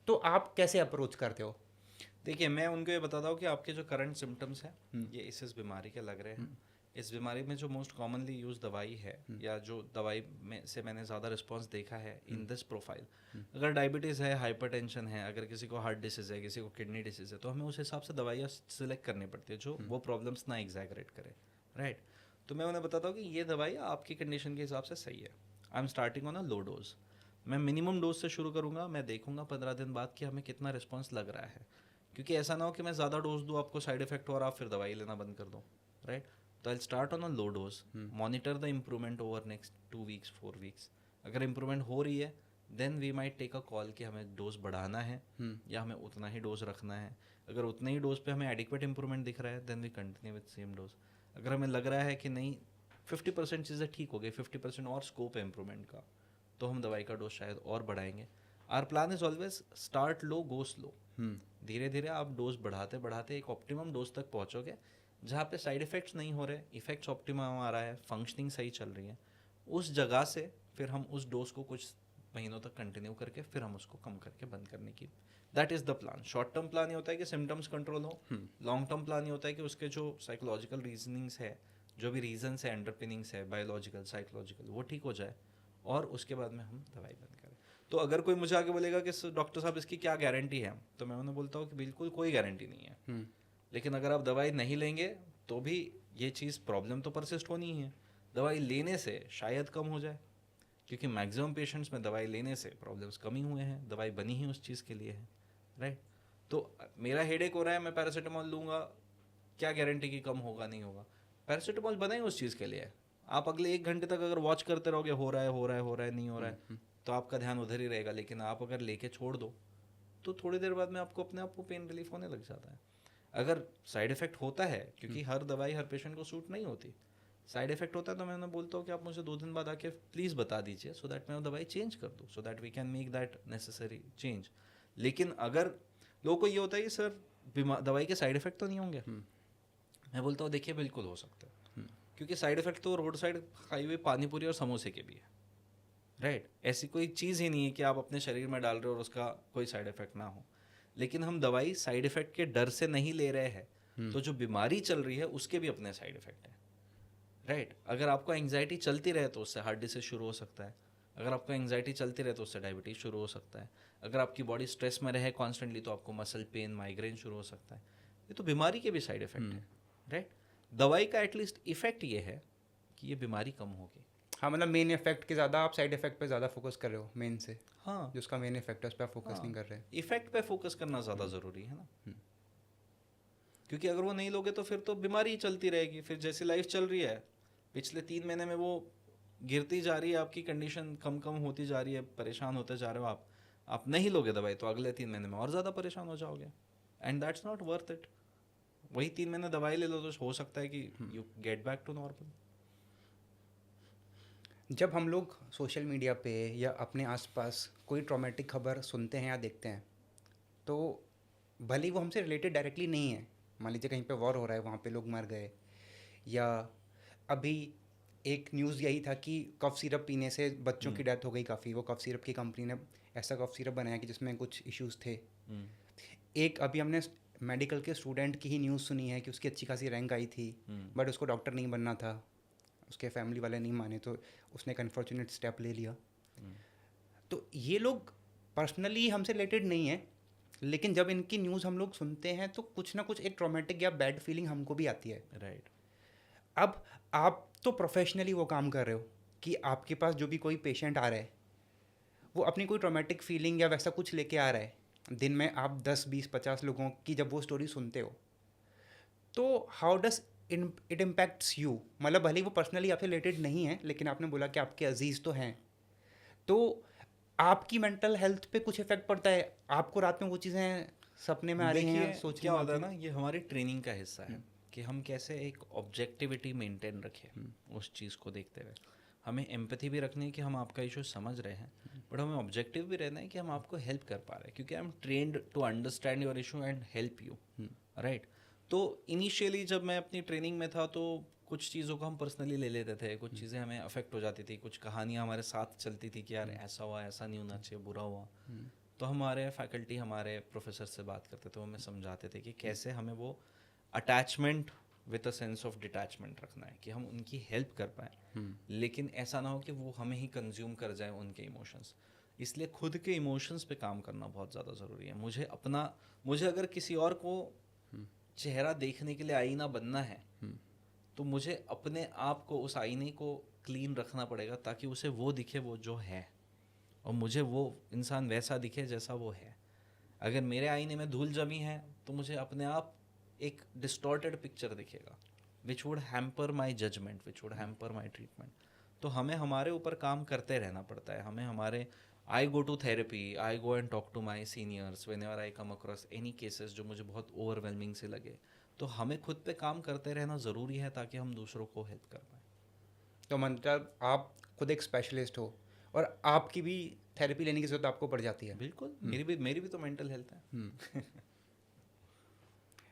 तो आप कैसे अप्रोच करते हो? देखिए, मैं उनको ये बताता हूँ कि आपके जो करंट सिम्टम्स हैं ये इस बीमारी के लग रहे हैं। इस बीमारी में जो मोस्ट कॉमनली यूज दवाई है, या जो दवाई में से मैंने ज़्यादा रिस्पांस देखा है इन दिस प्रोफाइल, अगर डायबिटीज़ है, हाइपरटेंशन है, अगर किसी को हार्ट डिसीज़ है, किसी को किडनी डिसीज़ है, तो हमें उस हिसाब से दवाइयाँ सिलेक्ट करनी पड़ती है जो वो प्रॉब्लम्स ना एग्जैगरेट करे, राइट। तो मैं उन्हें बताता हूँ कि ये दवाई आपकी कंडीशन के हिसाब से सही है। I am starting on a low dose. मैं मिनिमम डोज से शुरू करूँगा, मैं देखूँगा 15 दिन बाद कि हमें कितना रिस्पॉन्स लग रहा है, क्योंकि ऐसा ना हो कि मैं ज़्यादा डोज दूँ, आपको साइड इफेक्ट हो और आप फिर दवाई लेना बंद कर दो, राइट। तो I start on a low dose, monitor the improvement over next 2 weeks 4 weeks. अगर इम्प्रूवमेंट हो रही है then we might take a call कि हमें डोज बढ़ाना है या हमें उतना ही डोज रखना है। अगर उतने ही डोज पे हमें एडिक्वेट इम्प्रूवमेंट दिख रहा है then we continue with same dose. अगर हमें लग रहा है कि नहीं 50% चीज़ें ठीक हो गई, 50% और स्कोप है इम्प्रूवमेंट का, तो हम दवाई का डोज शायद और बढ़ाएंगे। Our plan is always start low go slow. धीरे धीरे आप डोज बढ़ाते बढ़ाते एक ऑप्टिमम डोज तक पहुंचोगे जहाँ पे साइड इफ़ेक्ट्स नहीं हो रहे, इफेक्ट्स ऑप्टिमम आ रहा है, फंक्शनिंग सही चल रही है। उस जगह से फिर हम उस डोज को कुछ महीनों तक कंटिन्यू करके फिर हम उसको कम करके बंद करने की, that is the plan. Short term plan ये होता है कि सिम्टम्स कंट्रोल हो, लॉन्ग टर्म प्लान ये होता है कि उसके जो साइकोलॉजिकल रीजनिंग्स है, जो भी रीजन्स है, अंडरपिनिंग्स है, बायोलॉजिकल साइकोलॉजिकल, वो ठीक हो जाए और उसके बाद में हम दवाई बंद करें। तो अगर कोई मुझे आके बोलेगा कि डॉक्टर साहब इसकी क्या गारंटी है, तो मैं उन्हें बोलता हूँ कि बिल्कुल कोई गारंटी नहीं है, लेकिन अगर आप दवाई नहीं लेंगे तो भी ये चीज़ प्रॉब्लम तो परसिस्ट होनी ही है। दवाई लेने से शायद कम हो जाए, क्योंकि मैक्सिमम पेशेंट्स में दवाई लेने से प्रॉब्लम्स कम ही हुए हैं, दवाई बनी ही उस चीज़ के लिए है, राइट। तो मेरा हेडेक हो रहा है, मैं पैरासीटामोल लूँगा, क्या गारंटी कि कम होगा नहीं होगा? पैरासीटामोल बना ही उस चीज़ के लिए है। आप अगले 1 घंटे तक अगर वॉच करते रहोगे, हो रहा है हो रहा है हो रहा है नहीं हो रहा है, तो आपका ध्यान उधर ही रहेगा। लेकिन आप अगर लेके छोड़ दो तो थोड़ी देर बाद में आपको अपने आप को पेन रिलीफ होने लग जाता है। अगर साइड इफेक्ट होता है, क्योंकि हर दवाई हर पेशेंट को सूट नहीं होती, साइड इफेक्ट होता है तो मैं उन्हें बोलता हूँ कि आप मुझे 2 दिन बाद आके प्लीज़ बता दीजिए, सो दैट मैं वो दवाई चेंज कर दूँ, so that we can make that necessary change. लेकिन अगर लोगों को ये होता है कि सर दवाई के साइड इफेक्ट तो नहीं होंगे, मैं बोलता हूँ देखिए बिल्कुल हो सकता है, क्योंकि साइड इफेक्ट तो रोड साइड खाई हुई पानीपुरी और समोसे के भी है, राइट। ऐसी कोई चीज़ ही नहीं है कि आप अपने शरीर में डाल रहे हो और उसका कोई साइड इफेक्ट ना हो। लेकिन हम दवाई साइड इफेक्ट के डर से नहीं ले रहे हैं, तो जो बीमारी चल रही है उसके भी अपने साइड इफेक्ट है, राइट। अगर आपको एंग्जाइटी चलती रहे तो उससे हार्ट डिसीज शुरू हो सकता है, अगर आपको एंग्जाइटी चलती रहे तो उससे डायबिटीज शुरू हो सकता है, अगर आपकी बॉडी स्ट्रेस में रहे कॉन्स्टेंटली तो आपको मसल पेन, माइग्रेन शुरू हो सकता है। ये तो बीमारी के भी साइड इफेक्ट है, राइट। दवाई का एटलीस्ट इफेक्ट ये है कि ये बीमारी कम होगी। हाँ, मतलब मेन इफेक्ट के ज़्यादा आप साइड इफेक्ट पे ज़्यादा फोकस कर रहे हो मेन से, हाँ, जो उसका मेन इफेक्ट है उस पर आप फोकस नहीं कर रहे। इफेक्ट पे फोकस करना ज़्यादा ज़रूरी है ना, क्योंकि अगर वो नहीं लोगे तो फिर तो बीमारी ही चलती रहेगी। फिर जैसी लाइफ चल रही है, पिछले 3 महीने में वो गिरती जा रही है, आपकी कंडीशन कम कम होती जा रही है, परेशान होते जा रहे हो आप नहीं लोगे दवाई तो अगले 3 महीने में और ज़्यादा परेशान हो जाओगे, and that's not worth it. वही 3 महीने दवाई ले लो तो हो सकता है कि you get back to normal. जब हम लोग सोशल मीडिया पे या अपने आसपास कोई ट्रॉमेटिक खबर सुनते हैं या देखते हैं, तो भले ही वो हमसे रिलेटेड डायरेक्टली नहीं है, मान लीजिए कहीं पे वॉर हो रहा है, वहाँ पे लोग मर गए, या अभी एक न्यूज़ यही था कि कफ सिरप पीने से बच्चों की डेथ हो गई काफ़ी, वो कफ सिरप की कंपनी ने ऐसा कफ सिरप बनाया कि जिसमें कुछ इश्यूज़ थे। एक अभी हमने मेडिकल के स्टूडेंट की ही न्यूज़ सुनी है कि उसकी अच्छी खासी रैंक आई थी, बट उसको डॉक्टर नहीं बनना था, उसके फैमिली वाले नहीं माने तो उसने एक अनफॉर्चुनेट स्टेप ले लिया। तो ये लोग पर्सनली हमसे रिलेटेड नहीं है, लेकिन जब इनकी न्यूज़ हम लोग सुनते हैं तो कुछ ना कुछ एक ट्रॉमेटिक या बैड फीलिंग हमको भी आती है, राइट। अब आप तो प्रोफेशनली वो काम कर रहे हो कि आपके पास जो भी कोई पेशेंट आ रहा है वो अपनी कोई ट्रॉमेटिक फीलिंग या वैसा कुछ लेके आ रहा है, दिन में आप 10, 20, 50 लोगों की जब वो स्टोरी सुनते हो तो how does it impacts you. मतलब भले ही वो पर्सनली आपसे रिलेटेड नहीं है, लेकिन आपने बोला कि आपके अजीज़ तो हैं, तो आपकी मेंटल हेल्थ पे कुछ इफेक्ट पड़ता है? आपको रात में वो चीज़ें सपने में आ रही हैं, सोच क्या होता है ना, ये हमारी ट्रेनिंग का हिस्सा है कि हम कैसे एक ऑब्जेक्टिविटी मेंटेन रखें उस चीज़ को देखते हुए। हमें एम्पैथी भी रखनी है कि हम आपका इशू समझ रहे हैं, बट हमें ऑब्जेक्टिव भी रहना है कि हम आपको हेल्प कर पा रहे हैं, क्योंकि I am trained to understand your issue and help you, right. तो इनिशियली जब मैं अपनी ट्रेनिंग में था तो कुछ चीज़ों को हम पर्सनली ले लेते थे, कुछ चीज़ें हमें अफेक्ट हो जाती थी, कुछ कहानियाँ हमारे साथ चलती थी कि यार ऐसा हुआ, ऐसा नहीं होना चाहिए, बुरा हुआ। तो हमारे फैकल्टी, हमारे प्रोफेसर से बात करते थे, वो हमें समझाते थे कि कैसे हमें वो attachment with a sense of detachment रखना है, कि हम उनकी हेल्प कर पाएँ, लेकिन ऐसा ना हो कि वो हमें ही कंज्यूम कर जाए उनके इमोशंस। इसलिए खुद के इमोशंस पे काम करना बहुत ज़्यादा ज़रूरी है। मुझे अगर किसी और को चेहरा देखने के लिए आईना बनना है तो मुझे अपने आप को, उस आईने को क्लीन रखना पड़ेगा ताकि उसे वो दिखे वो जो है, और मुझे वो इंसान वैसा दिखे जैसा वो है। अगर मेरे आईने में धूल जमी है तो मुझे अपने आप एक डिस्टॉर्टेड पिक्चर दिखेगा, which would hamper my judgement, which would hamper my treatment. तो हमें हमारे ऊपर काम करते रहना पड़ता है। हमें हमारे I go to therapy, I go and talk to my seniors whenever I come across any cases जो मुझे बहुत ओवरवेलमिंग से लगे। तो हमें खुद पे काम करते रहना ज़रूरी है ताकि हम दूसरों को हेल्प कर पाएँ। तो मतलब आप खुद एक स्पेशलिस्ट हो और आपकी भी थेरेपी लेने की ज़रूरत आपको पड़ जाती है। बिल्कुल, मेरी भी तो मेंटल हेल्थ है।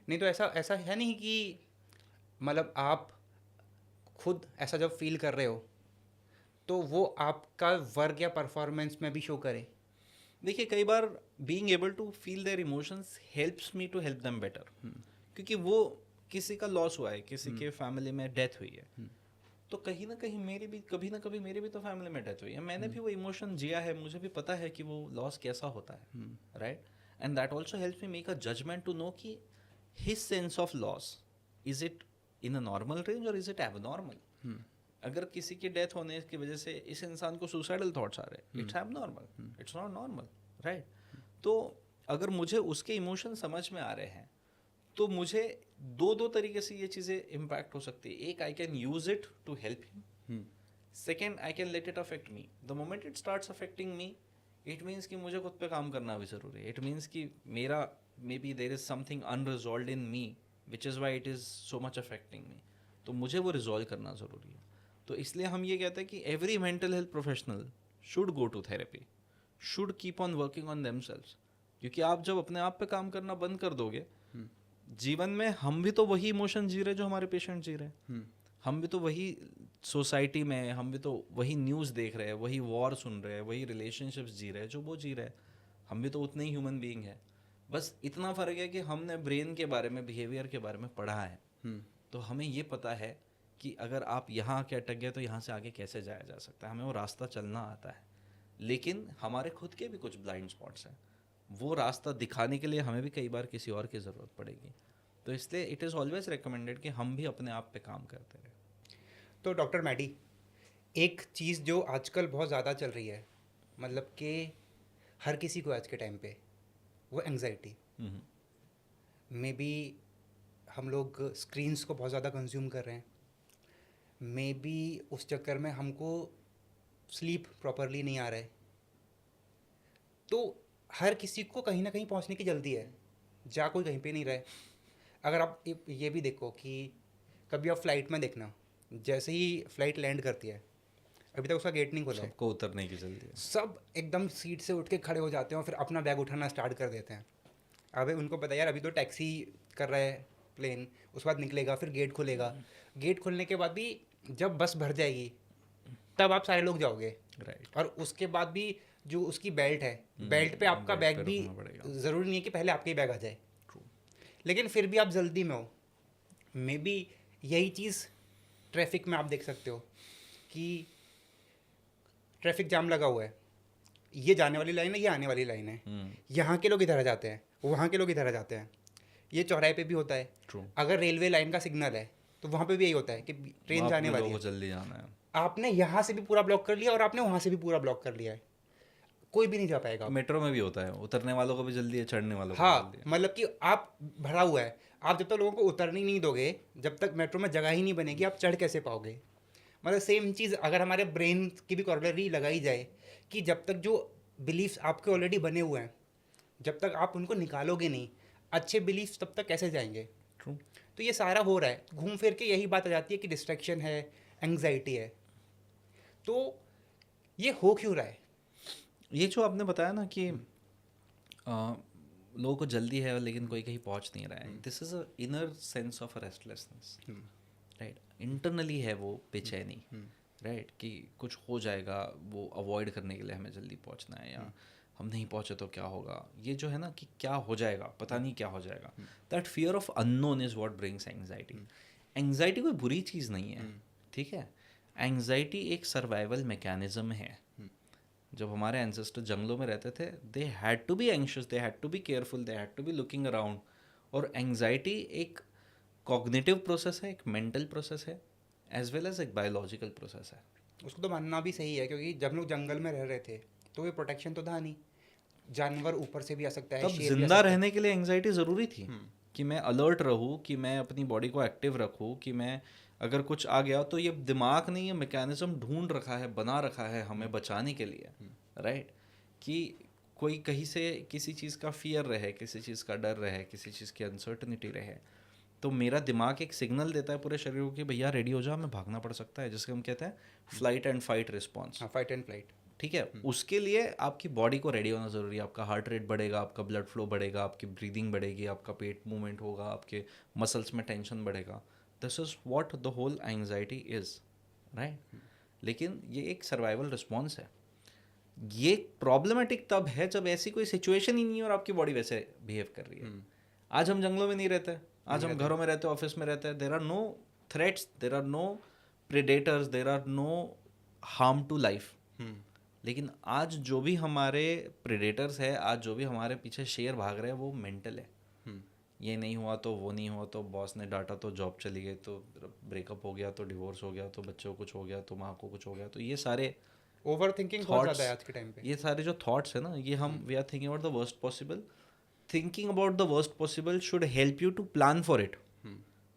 नहीं तो ऐसा है नहीं कि मतलब आप खुद ऐसा जब फील कर रहे हो तो वो आपका वर्क या परफॉर्मेंस में भी शो करे। देखिए, कई बार being able to feel their emotions helps me to help them better, क्योंकि वो किसी का लॉस हुआ है, किसी के फैमिली में डेथ हुई है, तो कहीं ना कहीं कभी ना कभी मेरी भी तो फैमिली में डेथ हुई है, मैंने भी वो इमोशन जिया है, मुझे भी पता है कि वो लॉस कैसा होता है, right. And that also helps me make a judgement to know कि his sense of loss, is it in a normal range और इज इट एबनॉर्मल। अगर किसी की डेथ होने की वजह से इस इंसान को सुसाइडल थॉट्स आ रहे हैं, it's abnormal, it's not normal, right? तो अगर मुझे उसके इमोशन समझ में आ रहे हैं तो मुझे दो तरीके से ये चीज़ें इम्पैक्ट हो सकती है. एक, I can use it to help him. Second, I can let it affect me. The moment it starts affecting me, it means कि मुझे खुद पे काम करना भी ज़रूरी है. इट मीन्स कि मेरा maybe there is something unresolved in me which is why it is so much affecting me. तो मुझे वो रिजॉल्व करना ज़रूरी है. तो इसलिए हम ये कहते हैं कि every mental health professional should go to therapy, should keep on working on themselves. क्योंकि आप जब अपने आप पे काम करना बंद कर दोगे, जीवन में हम भी तो वही इमोशन जी रहे हैं जो हमारे पेशेंट जी रहे हैं. हम भी तो वही सोसाइटी में, हम भी तो वही न्यूज़ देख रहे हैं, वही वॉर सुन रहे हैं, वही रिलेशनशिप्स जी रहे हैं जो वो जी रहे हैं. हम भी तो उतने ही ह्यूमन बीइंग है. बस इतना फ़र्क है कि हमने ब्रेन के बारे में, बिहेवियर के बारे में पढ़ा है. तो हमें ये पता है कि अगर आप यहाँ आके अटक गए तो यहाँ से आगे कैसे जाया जा सकता है. हमें वो रास्ता चलना आता है. लेकिन हमारे खुद के भी कुछ ब्लाइंड स्पॉट्स हैं. वो रास्ता दिखाने के लिए हमें भी कई बार किसी और की ज़रूरत पड़ेगी. तो इसलिए इट इज़ ऑलवेज रिकमेंडेड कि हम भी अपने आप पे काम करते रहें. तो डॉक्टर मैडी, एक चीज़ जो आजकल बहुत ज़्यादा चल रही है, मतलब कि हर किसी को आज के टाइम पे, वो एंग्जाइटी. मे बी हम लोग स्क्रीन्स को बहुत ज़्यादा कंज्यूम कर रहे हैं. मे बी उस चक्कर में हमको स्लीप प्रॉपरली नहीं आ रहा है. तो हर किसी को कहीं ना कहीं पहुंचने की जल्दी है, जा कोई कहीं पे नहीं रहे. अगर आप ये भी देखो कि कभी आप फ्लाइट में देखना, जैसे ही फ्लाइट लैंड करती है, अभी तक उसका गेट नहीं खुला है, सबको उतरने की जल्दी है. सब एकदम सीट से उठ के खड़े हो जाते हैं और फिर अपना बैग उठाना स्टार्ट कर देते हैं. अबे उनको पता है यार, अभी तो टैक्सी कर रहा है प्लेन, उसके बाद निकलेगा, फिर गेट खुलेगा. गेट खुलने के बाद भी जब बस भर जाएगी तब आप सारे लोग जाओगे. राइट. और उसके बाद भी जो उसकी बेल्ट है, बेल्ट पे आपका बेल्ट बैग पे भी रखना पड़ेगा. ज़रूरी नहीं है कि पहले आपका ही बैग आ जाए. True. लेकिन फिर भी आप जल्दी में हो. मे बी यही चीज़ ट्रैफिक में आप देख सकते हो कि ट्रैफिक जाम लगा हुआ है, ये जाने वाली लाइन है, ये आने वाली लाइन है. यहाँ के लोग इधर आ जाते हैं, वहाँ के लोग इधर आ जाते हैं. ये चौराहे पे भी होता है. True. अगर रेलवे लाइन का सिग्नल है तो वहाँ पे भी यही होता है कि ट्रेन जाने वाली है, जल्दी जाना है. आपने यहाँ से भी पूरा ब्लॉक कर लिया और आपने वहाँ से भी पूरा ब्लॉक कर लिया है, कोई भी नहीं जा पाएगा. मेट्रो में भी होता है, उतरने वालों को भी जल्दी है, चढ़ने वालों को भी हाँ, जल्दी है. मतलब कि आप भरा हुआ है, आप जब तक लोगों को उतरने ही नहीं दोगे, जब तक मेट्रो में जगह ही नहीं बनेगी, आप चढ़ कैसे पाओगे. मतलब सेम चीज़ अगर हमारे ब्रेन की भी कॉर्लरी लगाई जाए कि जब तक जो बिलीफ्स आपके ऑलरेडी बने हुए हैं, जब तक आप उनको निकालोगे नहीं, अच्छे बिलीफ्स तब तक कैसे जाएंगे. True. तो ये सारा हो रहा है, घूम फिर के यही बात आ जाती है कि डिस्ट्रैक्शन है, एंग्जाइटी है. तो ये हो क्यों रहा है. ये जो आपने बताया ना कि लोगों को जल्दी है लेकिन कोई कहीं पहुंच नहीं रहा है, this is a inner sense of restlessness. Right. Internally है वो बेचैनी. राइट. कि कुछ हो जाएगा, वो अवॉइड करने के लिए हमें जल्दी पहुंचना है, या हम नहीं पहुंचे तो क्या होगा. ये जो है ना कि क्या हो जाएगा, पता नहीं क्या हो जाएगा, that fear of unknown is what brings anxiety. Anxiety कोई बुरी चीज़ नहीं है. ठीक है. एंग्जाइटी एक सर्वाइवल मैकेनिज्म है. जब हमारे एंसेस्टर जंगलों में रहते थे, they had to be anxious, they had to be careful, they had to be looking around. और एंग्जाइटी एक कॉग्निटिव प्रोसेस है, एक मेंटल प्रोसेस है, एज वेल एज एक बायोलॉजिकल प्रोसेस है. उसको तो मानना भी सही है, क्योंकि जब लोग जंगल में रह रहे थे तो ये प्रोटेक्शन तो था नहीं. जानवर ऊपर से भी आ सकता है, तब शेर भी आ जिंदा सकता है. रहने के लिए एंग्जाइटी ज़रूरी थी कि मैं अलर्ट रहूँ, कि मैं अपनी बॉडी को एक्टिव रखूँ, कि मैं अगर कुछ आ गया तो ये दिमाग ने ये मैकेनिज्म ढूंढ रखा है, बना रखा है हमें बचाने के लिए. राइट. कि कोई कहीं से किसी चीज़ का फियर रहे, किसी चीज़ का डर रहे, किसी चीज़ की अनसर्टनिटी रहे, तो मेरा दिमाग एक सिग्नल देता है पूरे शरीर को कि भैया रेडी हो जाओ, हमें भागना पड़ सकता है, जिसके हम कहते हैं flight and fight response. Fight and flight. ठीक है. उसके लिए आपकी बॉडी को रेडी होना ज़रूरी है. आपका हार्ट रेट बढ़ेगा, आपका ब्लड फ्लो बढ़ेगा, आपकी ब्रीदिंग बढ़ेगी, आपका पेट मूवमेंट होगा, आपके मसल्स में टेंशन बढ़ेगा. This is what the whole anxiety is. Right. लेकिन ये एक सर्वाइवल रिस्पॉन्स है. ये प्रॉब्लमेटिक तब है जब ऐसी कोई सिचुएशन ही नहीं है और आपकी बॉडी वैसे बिहेव कर रही है. आज हम जंगलों में नहीं रहते, आज हम घरों में रहते, ऑफिस में रहते हैं. There are no threats, there are no predators, there are no harm to life. लेकिन आज जो भी हमारे प्रेडेटर्स है, आज जो भी हमारे पीछे शेर भाग रहे हैं, वो मेंटल है. ये नहीं हुआ तो वो नहीं हुआ तो बॉस ने डांटा तो जॉब चली गई तो ब्रेकअप हो गया तो डिवोर्स हो गया तो बच्चों को कुछ हो गया तो माँ को कुछ हो गया, तो ये सारे ओवर थिंकिंग बहुत ज़्यादा है थॉट्स, आज के टाइम पे। ये सारे जो थॉट्स है ना, ये हम we are thinking about the worst possible. Thinking about the worst possible should help you to plan for it,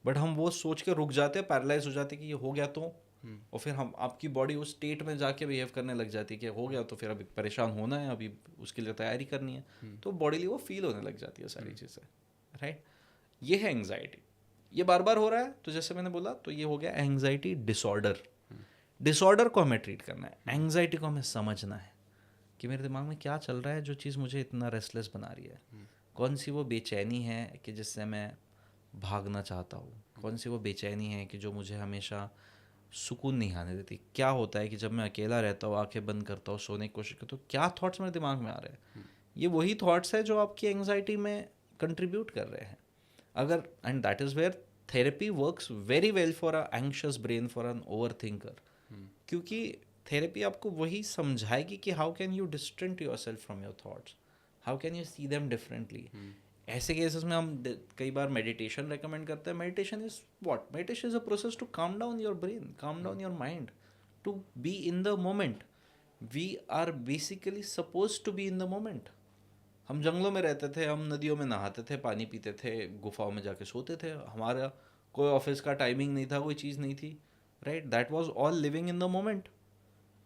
but हम वो सोच के रुक जाते हैं, पैरालाइज हो जाते हैं कि ये हो गया तो, और फिर हम आपकी बॉडी उस स्टेट में जाके बिहेव करने लग जाती है कि हो गया तो फिर अभी परेशान होना है, अभी उसके लिए तैयारी करनी है, तो बॉडी वो फील होने लग जाती है सारी चीज़ें, राइट. ये है एंग्जाइटी, ये बार बार हो रहा है, तो जैसे मैंने बोला तो ये हो गया एंग्जाइटी डिसऑर्डर. डिसऑर्डर को हमें ट्रीट करना है, एंग्जाइटी को हमें समझना है कि मेरे दिमाग में क्या चल रहा है जो चीज़ मुझे इतना रेस्टलेस बना रही है. कौन सी वो बेचैनी है कि जिससे मैं भागना चाहता हूँ, कौन सी वो बेचैनी है कि जो मुझे हमेशा सुकून नहीं आने देती. क्या होता है कि जब मैं अकेला रहता हूँ, आंखें बंद करता हूँ, सोने की कोशिश करता हूँ, क्या थॉट्स मेरे दिमाग में आ रहे हैं, ये वही थॉट्स है जो आपकी एंग्जाइटी में कंट्रीब्यूट कर रहे हैं. अगर and that is where therapy works very well for a anxious brain, for an overthinker, क्योंकि थेरेपी आपको वही समझाएगी कि how can you distant yourself from your thoughts, how can you see them differently. ऐसे cases में हम कई बार मेडिटेशन रेकमेंड करते हैं. Meditation is what? Meditation is a process to calm down your brain, calm down your mind, to be in the moment. We are basically suppose to be in the moment. हम जंगलों में रहते थे, हम नदियों में नहाते थे, पानी पीते थे, गुफाओं में जाके सोते थे, हमारा कोई ऑफिस का टाइमिंग नहीं था, कोई चीज़ नहीं थी, right. That was all living in the moment.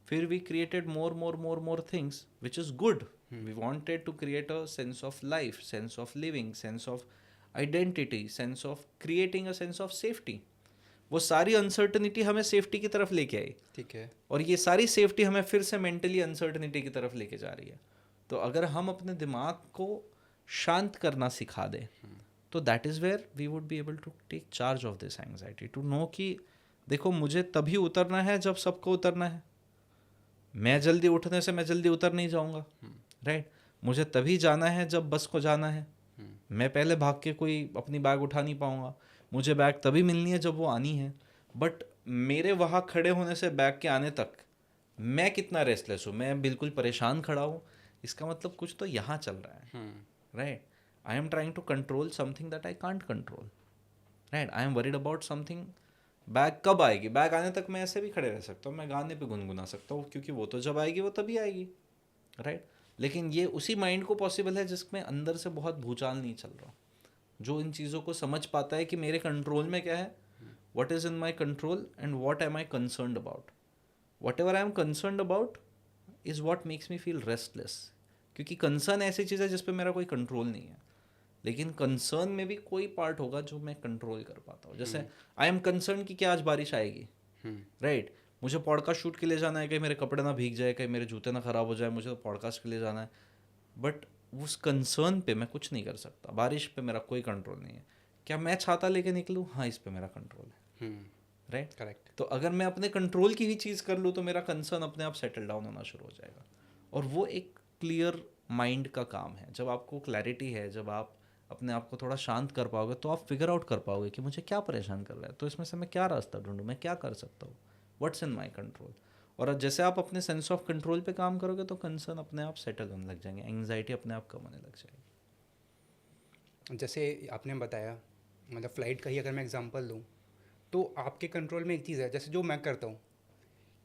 फिर we created more things, which is good. We wanted to create a sense of life, sense of living, sense of identity, sense of creating a sense of safety. वो सारी uncertainty हमें safety की तरफ लेके आई, ठीक है. और ये सारी सेफ्टी हमें फिर से मेंटली अनसर्टनिटी की तरफ लेके जा रही है. तो अगर हम अपने दिमाग को शांत करना सिखा दें, तो that is where we would be able to take charge of this anxiety, to know कि देखो मुझे तभी उतरना है जब सबको उतरना है. मैं जल्दी उठने से मैं जल्दी उतर नहीं जाऊंगा, राइट. मुझे तभी जाना है जब बस को जाना है. मैं पहले भाग के कोई अपनी बैग उठा नहीं पाऊंगा. मुझे बैग तभी मिलनी है जब वो आनी है. बट मेरे वहाँ खड़े होने से बैग के आने तक मैं कितना रेस्टलेस हूँ, मैं बिल्कुल परेशान खड़ा हूँ, इसका मतलब कुछ तो यहाँ चल रहा है, right. I am trying to control something that I can't control, right. I am worried about something. Bag कब आएगी? बैग आने तक मैं ऐसे भी खड़े रह सकता हूँ, मैं गाने पे गुनगुना सकता हूँ, क्योंकि वो तो जब आएगी वो तभी आएगी, राइट. लेकिन ये उसी माइंड को पॉसिबल है जिसमें अंदर से बहुत भूचाल नहीं चल रहा, जो इन चीज़ों को समझ पाता है कि मेरे कंट्रोल में क्या है, what is in my control and what am I concerned about. What ever I am concerned about is what makes me feel restless. क्योंकि कंसर्न ऐसी चीज़ है जिस पर मेरा कोई कंट्रोल नहीं है, लेकिन कंसर्न में भी कोई पार्ट होगा जो मैं कंट्रोल कर पाता हूँ. जैसे आई एम कंसर्न कि क्या आज बारिश आएगी, राइट. मुझे पॉडकास्ट शूट के लिए जाना है, कहीं मेरे कपड़े ना भीग जाए, कहीं मेरे जूते ना ख़राब हो जाए, मुझे तो पॉडकास्ट के लिए जाना है. बट उस कंसर्न पे मैं कुछ नहीं कर सकता. बारिश पे मेरा कोई कंट्रोल नहीं है. क्या मैं छाता लेके निकलूँ? हाँ, इस पे मेरा कंट्रोल है, राइट. करेक्ट. तो अगर मैं अपने कंट्रोल की ही चीज़ कर लूँ तो मेरा कंसर्न अपने आप सेटल डाउन होना शुरू हो जाएगा. और वो एक क्लियर माइंड का काम है. जब आपको क्लैरिटी है, जब आप अपने आप को थोड़ा शांत कर पाओगे, तो आप फिगर आउट कर पाओगे कि मुझे क्या परेशान कर रहा है, तो इसमें से मैं क्या रास्ता ढूंढूं, मैं क्या कर सकता हूँ, व्हाट्स इन माय कंट्रोल. और जैसे आप अपने सेंस ऑफ कंट्रोल पे काम करोगे तो कंसर्न अपने आप सेटल होने लग जाएंगे, एंग्जाइटी अपने आप कम होने लग जाएगी. जैसे आपने बताया, मतलब फ़्लाइट का ही अगर मैं एग्जांपल दूँ, तो आपके कंट्रोल में एक चीज़ है, जैसे जो मैं करता हूँ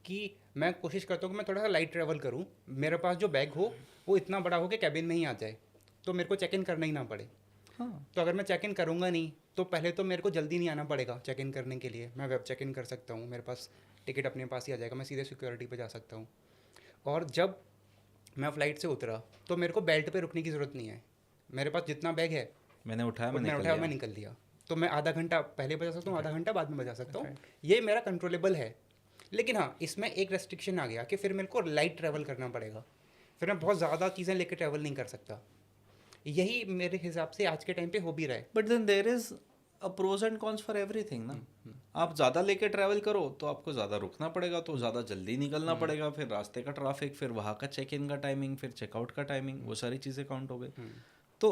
कि मैं कोशिश करता हूँ कि मैं थोड़ा सा लाइट ट्रैवल करूँ. मेरे पास जो बैग हो वो इतना बड़ा हो कि कैबिन में ही आ जाए, तो मेरे को चेक इन करना ही ना पड़े. हाँ. तो अगर मैं चेक इन करूँगा नहीं, तो पहले तो मेरे को जल्दी नहीं आना पड़ेगा चेक इन करने के लिए. मैं वेब चेक इन कर सकता हूँ, मेरे पास टिकट अपने पास ही आ जाएगा, मैं सीधे सिक्योरिटी पे जा सकता हूँ. और जब मैं फ़्लाइट से उतरा तो मेरे को बेल्ट पे रुकने की ज़रूरत नहीं है. मेरे पास जितना बैग है मैंने उठाया, मैं निकल दिया. तो मैं आधा घंटा पहले बजा सकता हूँ, आधा घंटा बाद में बजा सकता हूँ. ये मेरा कंट्रोलेबल है. लेकिन हाँ, इसमें एक रेस्ट्रिक्शन आ गया कि फिर मेरे को लाइट ट्रैवल करना पड़ेगा. फिर मैं बहुत ज़्यादा चीज़ें लेकर ट्रैवल नहीं कर सकता. यही मेरे हिसाब से आज के टाइम पे हो भी रहा है. But then there is a pros and cons for everything ना. आप ज़्यादा लेके ट्रैवल करो तो आपको ज़्यादा रुकना पड़ेगा, तो ज़्यादा जल्दी निकलना पड़ेगा, फिर रास्ते का ट्रैफिक, फिर वहाँ का चेक इन का टाइमिंग, फिर चेकआउट का टाइमिंग, वो सारी चीज़ें काउंट हो गई. तो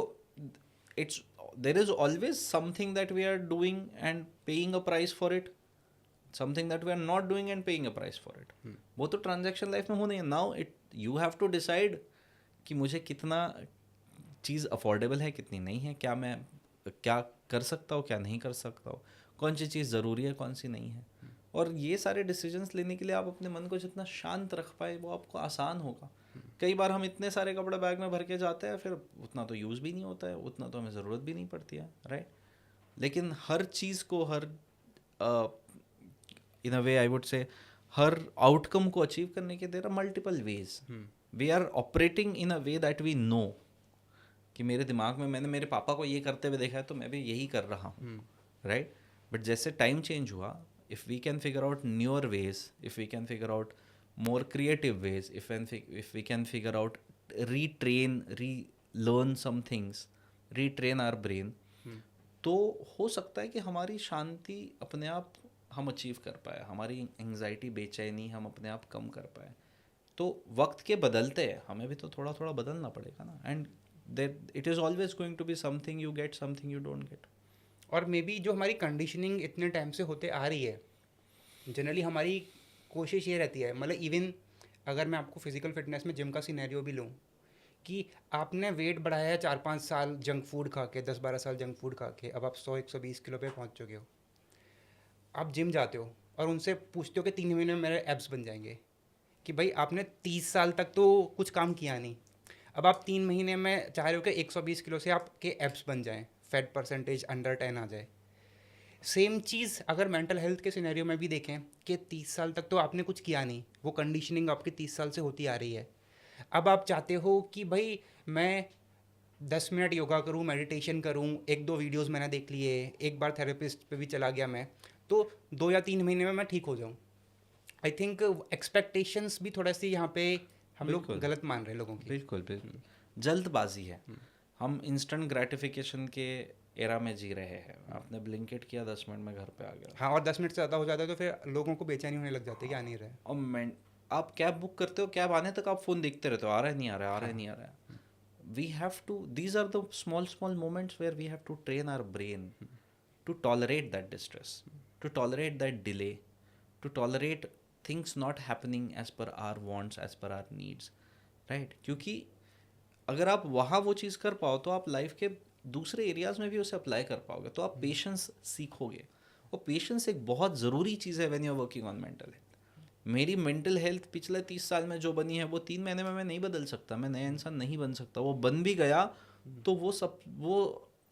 it's there is always something that we are doing and paying a price for it, something that we are not doing and paying a price for it. वो तो ट्रांजैक्शन लाइफ में होने हैं. Now you have to decide कि मुझे कितना चीज़ affordable है, कितनी नहीं है. क्या मैं क्या कर सकता हूँ, क्या नहीं कर सकता हूँ, कौन सी चीज़ ज़रूरी है, कौन सी नहीं है। और ये सारे डिसीजंस लेने के लिए आप अपने मन को जितना शांत रख पाए वो आपको आसान होगा। कई बार हम इतने सारे कपड़े बैग में भर के जाते हैं, फिर उतना तो यूज़ भी नहीं होता है, उतना तो हमें ज़रूरत भी नहीं पड़ती है, राइट। लेकिन हर चीज़ को, हर इन a way I would say, her outcome को अचीव करने के there are multiple ways. We are operating in a way that we know कि मेरे दिमाग में मैंने मेरे पापा को ये करते हुए देखा है तो मैं भी यही कर रहा हूँ, राइट। बट जैसे टाइम चेंज हुआ, if we can figure out newer ways, if we can figure out more creative ways, if we can figure out, relearn some things, retrain our brain, तो हो सकता है कि हमारी शांति अपने आप हम अचीव कर पाए, हमारी एंग्जाइटी, बेचैनी हम अपने आप कम कर पाए। तो वक्त के बदलते हैं, हमें भी तो थोड़ा थोड़ा बदलना पड़ेगा ना। And that it is always going to be something you get, something you don't get. और मे बी जो हमारी कंडीशनिंग इतने टाइम से होते आ रही है, जनरली हमारी कोशिश ये रहती है, मतलब इवन अगर मैं आपको फिजिकल फिटनेस में जिम का सिनेरियो भी लूँ कि आपने वेट बढ़ाया है 4-5 साल जंक फूड खा के, 10-12 साल जंक फूड खा के, अब आप 100-120 किलो पे पहुँच चुके हो। आप जिम जाते हो और उनसे पूछते हो कि 3 महीने में मेरे एब्स बन जाएंगे, कि भाई आपने 30 साल तक तो कुछ काम किया नहीं, अब आप 3 महीने में चाह रहे हो कि 120 किलो से आपके एब्स बन जाएं, फैट परसेंटेज अंडर 10 आ जाए। सेम चीज़ अगर मेंटल हेल्थ के सिनेरियो में भी देखें कि 30 साल तक तो आपने कुछ किया नहीं, वो कंडीशनिंग आपकी 30 साल से होती आ रही है। अब आप चाहते हो कि भाई मैं 10 मिनट योगा करूं, मेडिटेशन करूं, 1-2 वीडियोस मैंने देख लिए, एक बार थेरेपिस्ट पे भी चला गया मैं, तो 2 या 3 महीने में मैं ठीक हो जाऊं। आई थिंक एक्सपेक्टेशंस भी थोड़ा सी यहाँ पे हम लोग बिल्कुल। गलत मान रहे हैं लोगों की। बिल्कुल बिल्कुल, जल्दबाजी है। हम इंस्टेंट ग्रेटिफिकेशन के एरा में जी रहे हैं। आपने ब्लिंकिट किया, 10 मिनट में घर पे आ गया। हाँ, और 10 मिनट से ज़्यादा हो जाता है तो फिर लोगों को बेचैनी होने लग जाती है कि आ नहीं रहा है। और मैं, आप कैब बुक करते हो, कैब आने तक आप फ़ोन देखते रहते हो, आ रहा है नहीं आ रहा है, आ रहा है हाँ। नहीं आ रहा है। We have to, these are the small small moments where we have to train our brain to tolerate that distress, to tolerate that delay, to tolerate things not happening as per our wants, as per our needs, right. क्योंकि अगर आप वहाँ वो चीज़ कर पाओ तो आप life के दूसरे एरियाज़ में भी उसे अप्लाई कर पाओगे, तो आप पेशेंस सीखोगे। और पेशेंस एक बहुत ज़रूरी चीज़ है when you are working on mental health. मेरी मेंटल हेल्थ पिछले 30 साल में जो बनी है वो 3 महीने में मैं नहीं बदल सकता, मैं नया इंसान नहीं बन सकता। वो बन भी गया तो वो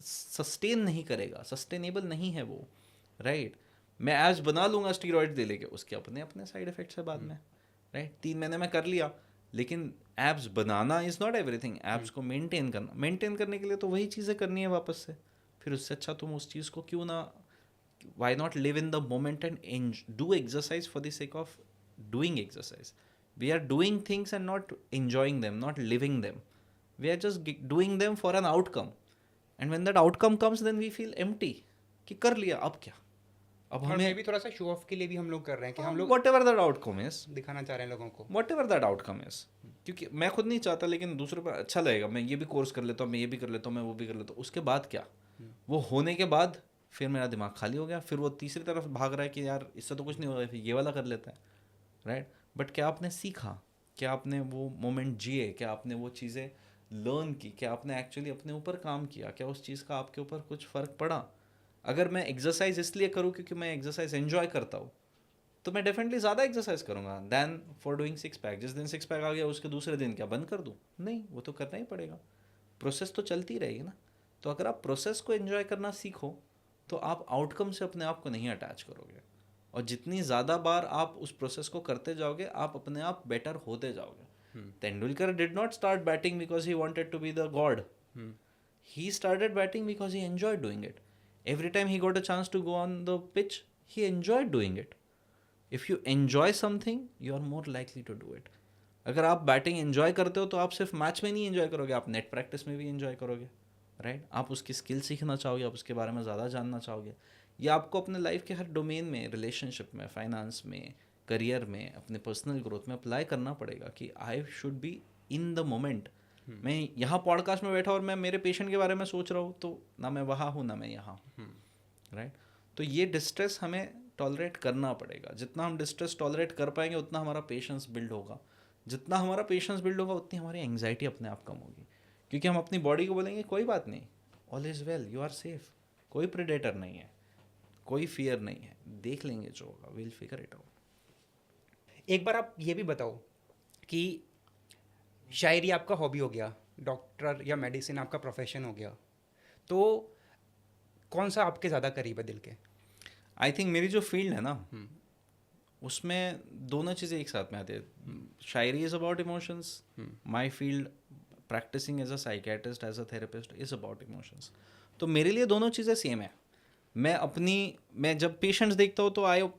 सस्टेन नहीं करेगा, सस्टेनेबल नहीं है वो, राइट। मैं एब्स बना लूँगा स्टीरॉइड दे लेके, उसके अपने अपने साइड इफेक्ट्स है बाद में, राइट। 3 महीने में कर लिया, लेकिन abs banana is not everything. Abs को मेंटेन करने के लिए तो वही चीज़ें करनी है वापस से। फिर उससे अच्छा तुम उस चीज़ को क्यों ना, why not live in the moment and do exercise for the sake of doing exercise? We are doing things and not enjoying them, not living them. We are just doing them for an outcome, and when that outcome comes then we feel empty कि कर लिया, अब क्या, अब और हमें मे भी थोड़ा सा शो ऑफ के लिए भी हम लोग कर रहे हैं कि हम लोग whatever that outcome is, दिखाना चाह रहे हैं लोगों को। whatever that outcome is, क्योंकि मैं खुद नहीं चाहता लेकिन दूसरों पर अच्छा लगेगा, मैं ये भी कोर्स कर लेता हूँ, मैं ये भी कर लेता हूँ, मैं वो भी कर लेता हूँ, उसके बाद क्या, वो होने के बाद फिर मेरा दिमाग खाली हो गया, फिर वो तीसरी तरफ भाग रहा है कि यार इससे तो कुछ नहीं होगा, फिर ये वाला कर लेता है, राइट। बट क्या आपने सीखा, क्या आपने वो मोमेंट जिए, क्या आपने वो चीज़ें लर्न की, क्या आपने एक्चुअली अपने ऊपर काम किया, क्या उस चीज़ का आपके ऊपर कुछ फ़र्क पड़ा। अगर मैं एक्सरसाइज इसलिए करूँ क्योंकि मैं एक्सरसाइज एंजॉय करता हूँ तो मैं डेफिनेटली ज़्यादा एक्सरसाइज करूँगा दैन फॉर डूइंग 6 पैक। जिस दिन 6 पैक आ गया उसके दूसरे दिन क्या बंद कर दूँ? नहीं, वो तो करना ही पड़ेगा, प्रोसेस तो चलती रहेगी ना। तो अगर आप प्रोसेस को एंजॉय करना सीखो तो आप आउटकम से अपने आप को नहीं अटैच करोगे, और जितनी ज़्यादा बार आप उस प्रोसेस को करते जाओगे आप अपने आप बेटर होते जाओगे। Tendulkar did not start batting because he wanted to be the god, he started batting because he enjoyed doing it. Every time he got a chance to go on the pitch, he enjoyed doing it. If you enjoy something, you are more likely to do it. अगर आप batting enjoy करते हो तो आप सिर्फ match में नहीं enjoy करोगे, आप नेट प्रैक्टिस में भी एंजॉय करोगे, राइट। आप उसकी स्किल सीखना चाहोगे, आप उसके बारे में ज़्यादा जानना चाहोगे। ये आपको अपने लाइफ के हर डोमेन में, रिलेशनशिप में, फाइनेंस में, करियर में, अपने पर्सनल ग्रोथ में अप्लाई करना पड़ेगा कि I should be in the moment. मैं यहाँ पॉडकास्ट में बैठा और मैं मेरे पेशेंट के बारे में सोच रहा हूँ तो ना मैं वहाँ हूँ ना मैं यहाँ हूँ, राइट। तो ये डिस्ट्रेस हमें टॉलरेट करना पड़ेगा। जितना हम डिस्ट्रेस टॉलरेट कर पाएंगे उतना हमारा पेशेंस बिल्ड होगा, जितना हमारा पेशेंस बिल्ड होगा उतनी हमारी एंग्जाइटी अपने आप कम होगी, क्योंकि हम अपनी बॉडी को बोलेंगे कोई बात नहीं, all is well, you are safe, कोई प्रेडेटर नहीं है, कोई फियर नहीं है, देख लेंगे जो होगा, विल फिगर इट आउट। एक बार आप ये भी बताओ कि शायरी आपका हॉबी हो गया, डॉक्टर या मेडिसिन आपका प्रोफेशन हो गया, तो कौन सा आपके ज़्यादा करीब है दिल के? आई थिंक मेरी जो फील्ड है ना, उसमें दोनों चीज़ें एक साथ में आती है। शायरी is about emotions, my field practising as a psychiatrist, as a therapist is about emotions. तो मेरे लिए दोनों चीज़ें सेम है। मैं जब पेशेंट्स देखता हूँ तो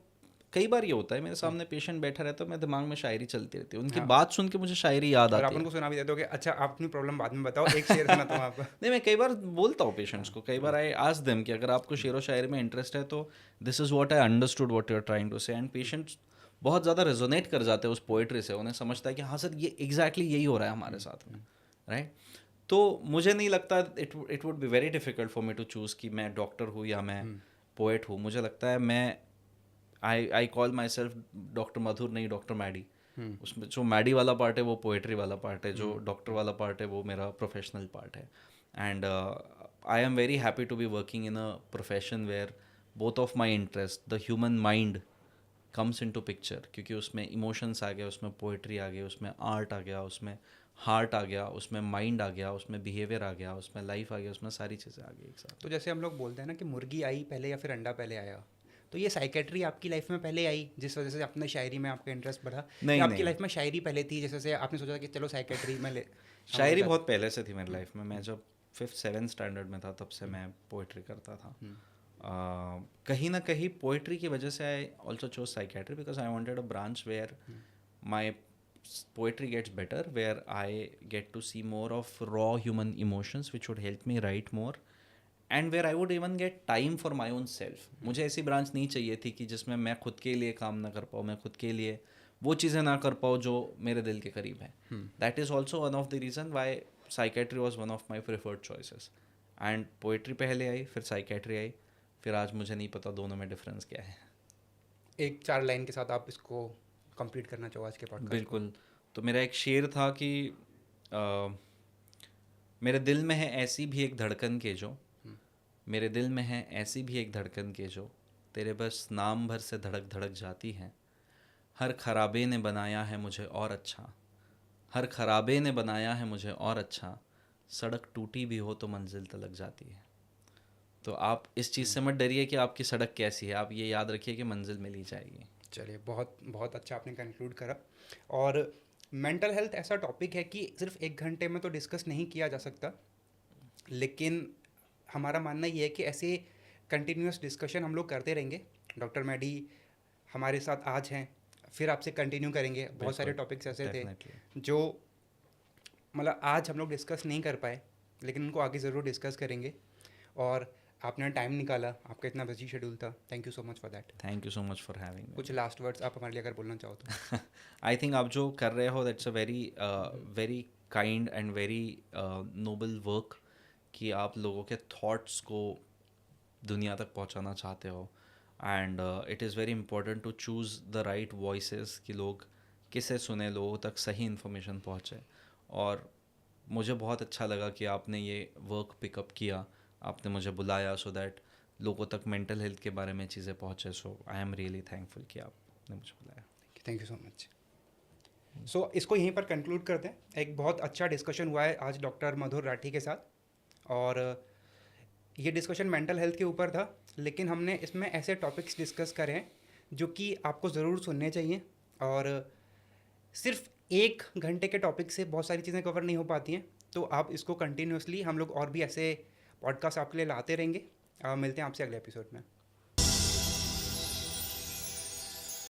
कई बार ये होता है मेरे सामने पेशेंट बैठा रहता है, मैं दिमाग में शायरी चलती रहती है, उनकी बात सुन के मुझे शायरी याद और आप आती है। उनको सुना भी देते हो कि अच्छा आप अपनी प्रॉब्लम बाद में बताओ, एक शेर सुनाता हूँ आपको। नहीं, मैं कई बार बोलता हूँ पेशेंट्स को, कई बार आई आस्क देम कि अगर आपको शेर व शायरी में इंटरेस्ट है तो this is what I understood what you are trying to say, and patients बहुत ज़्यादा रेजोनेट कर जाते हैं उस पोएट्री से, उन्हें समझता है कि हाँ सर ये एग्जैक्टली यही हो रहा है हमारे साथ में, राइट। तो मुझे नहीं लगता it would be very difficult for me to choose कि मैं डॉक्टर हूँ या मैं पोएट हूँ। मुझे लगता है मैं I call myself doctor Madhur, नहीं डॉक्टर मैडी। उसमें जो मैडी वाला पार्ट है वो पोएट्री वाला पार्ट है, जो डॉक्टर वाला पार्ट है वो मेरा प्रोफेशनल पार्ट है। And I am very happy to be working in a profession where both of my interest, the human mind comes into picture, क्योंकि उसमें इमोशंस आ गया, उसमें पोएट्री आ गई, उसमें आर्ट आ गया, उसमें हार्ट आ गया, उसमें माइंड आ गया, उसमें बिहेवियर आ गया, उसमें लाइफ आ गया, उसमें सारी चीज़ें आ गई एक साथ। तो जैसे हम लोग बोलते हैं ना कि मुर्गी आई पहले या फिर अंडा पहले आया, तो ये साइकेट्री आपकी लाइफ में पहले आई जिस वजह से अपने शायरी में आपका इंटरेस्ट बढ़ा, नहीं, या आपकी नहीं। लाइफ में शायरी पहले थी जिस वजह से आपने सोचा कि चलो साइकेट्री में ले शायरी बहुत पहले से थी मेरी लाइफ में। मैं जब 5th-7th स्टैंडर्ड में था तब से मैं पोइट्री करता था। कहीं ना कहीं पोइट्री की वजह से I also chose psychiatry because I wanted a branch where my poetry gets better, where I get to see more of raw human emotions which would help me write more, and where I would even get time for my own self. मुझे ऐसी branch नहीं चाहिए थी कि जिसमें मैं खुद के लिए काम ना कर पाऊँ, मैं खुद के लिए वो चीज़ें ना कर पाऊँ जो मेरे दिल के करीब है। That is also one of the reason why psychiatry was one of my preferred choices. And poetry पहले आई, फिर साइकेट्री आई, फिर आज मुझे नहीं पता दोनों में डिफरेंस क्या है। एक 4 लाइन के साथ आप इसको कंप्लीट करना चाहो आज के पॉडकास्ट? बिल्कुल। तो मेरा एक शेर था कि मेरे दिल में है ऐसी भी एक धड़कन के जो, मेरे दिल में है ऐसी भी एक धड़कन के जो, तेरे बस नाम भर से धड़क धड़क जाती है। हर खराबे ने बनाया है मुझे और अच्छा, हर खराबे ने बनाया है मुझे और अच्छा, सड़क टूटी भी हो तो मंजिल तलक जाती है। तो आप इस चीज़ से मत डरिए कि आपकी सड़क कैसी है, आप ये याद रखिए कि मंजिल मिल ही जाएगी। चलिए, बहुत बहुत अच्छा आपने कंक्लूड करा। और मेंटल हेल्थ ऐसा टॉपिक है कि सिर्फ 1 घंटे में तो डिस्कस नहीं किया जा सकता, लेकिन हमारा मानना ये है कि ऐसे कंटिन्यूस डिस्कशन हम लोग करते रहेंगे। डॉक्टर मैडी हमारे साथ आज हैं, फिर आपसे कंटिन्यू करेंगे। बहुत सारे टॉपिक्स ऐसे थे जो मतलब आज हम लोग डिस्कस नहीं कर पाए, लेकिन उनको आगे ज़रूर डिस्कस करेंगे। और आपने टाइम निकाला, आपका इतना बिजी शेड्यूल था, thank you so much for that. Thank you so much for having me. कुछ लास्ट वर्ड्स आप हमारे लिए अगर बोलना चाहो तो? आई थिंक आप जो कर रहे हो that's a very kind and very noble work, कि आप लोगों के थॉट्स को दुनिया तक पहुंचाना चाहते हो। And it is very important to choose the right voices, कि लोग किसे सुने, लोगों तक सही इन्फॉर्मेशन पहुंचे। और मुझे बहुत अच्छा लगा कि आपने ये वर्क पिकअप किया, आपने मुझे बुलाया सो दैट लोगों तक मेंटल हेल्थ के बारे में चीज़ें पहुँचे। So I am really thankful कि आपने मुझे बुलाया। Thank you so much. So इसको यहीं पर कंक्लूड करते हैं। एक बहुत अच्छा डिस्कशन हुआ है आज डॉक्टर मधुर राठी के साथ, और ये डिस्कशन मेंटल हेल्थ के ऊपर था, लेकिन हमने इसमें ऐसे टॉपिक्स डिस्कस करे हैं जो कि आपको ज़रूर सुनने चाहिए। और सिर्फ 1 घंटे के टॉपिक से बहुत सारी चीज़ें कवर नहीं हो पाती हैं, तो आप इसको कंटिन्यूसली हम लोग और भी ऐसे पॉडकास्ट आपके लिए लाते रहेंगे। मिलते हैं आपसे अगले एपिसोड में।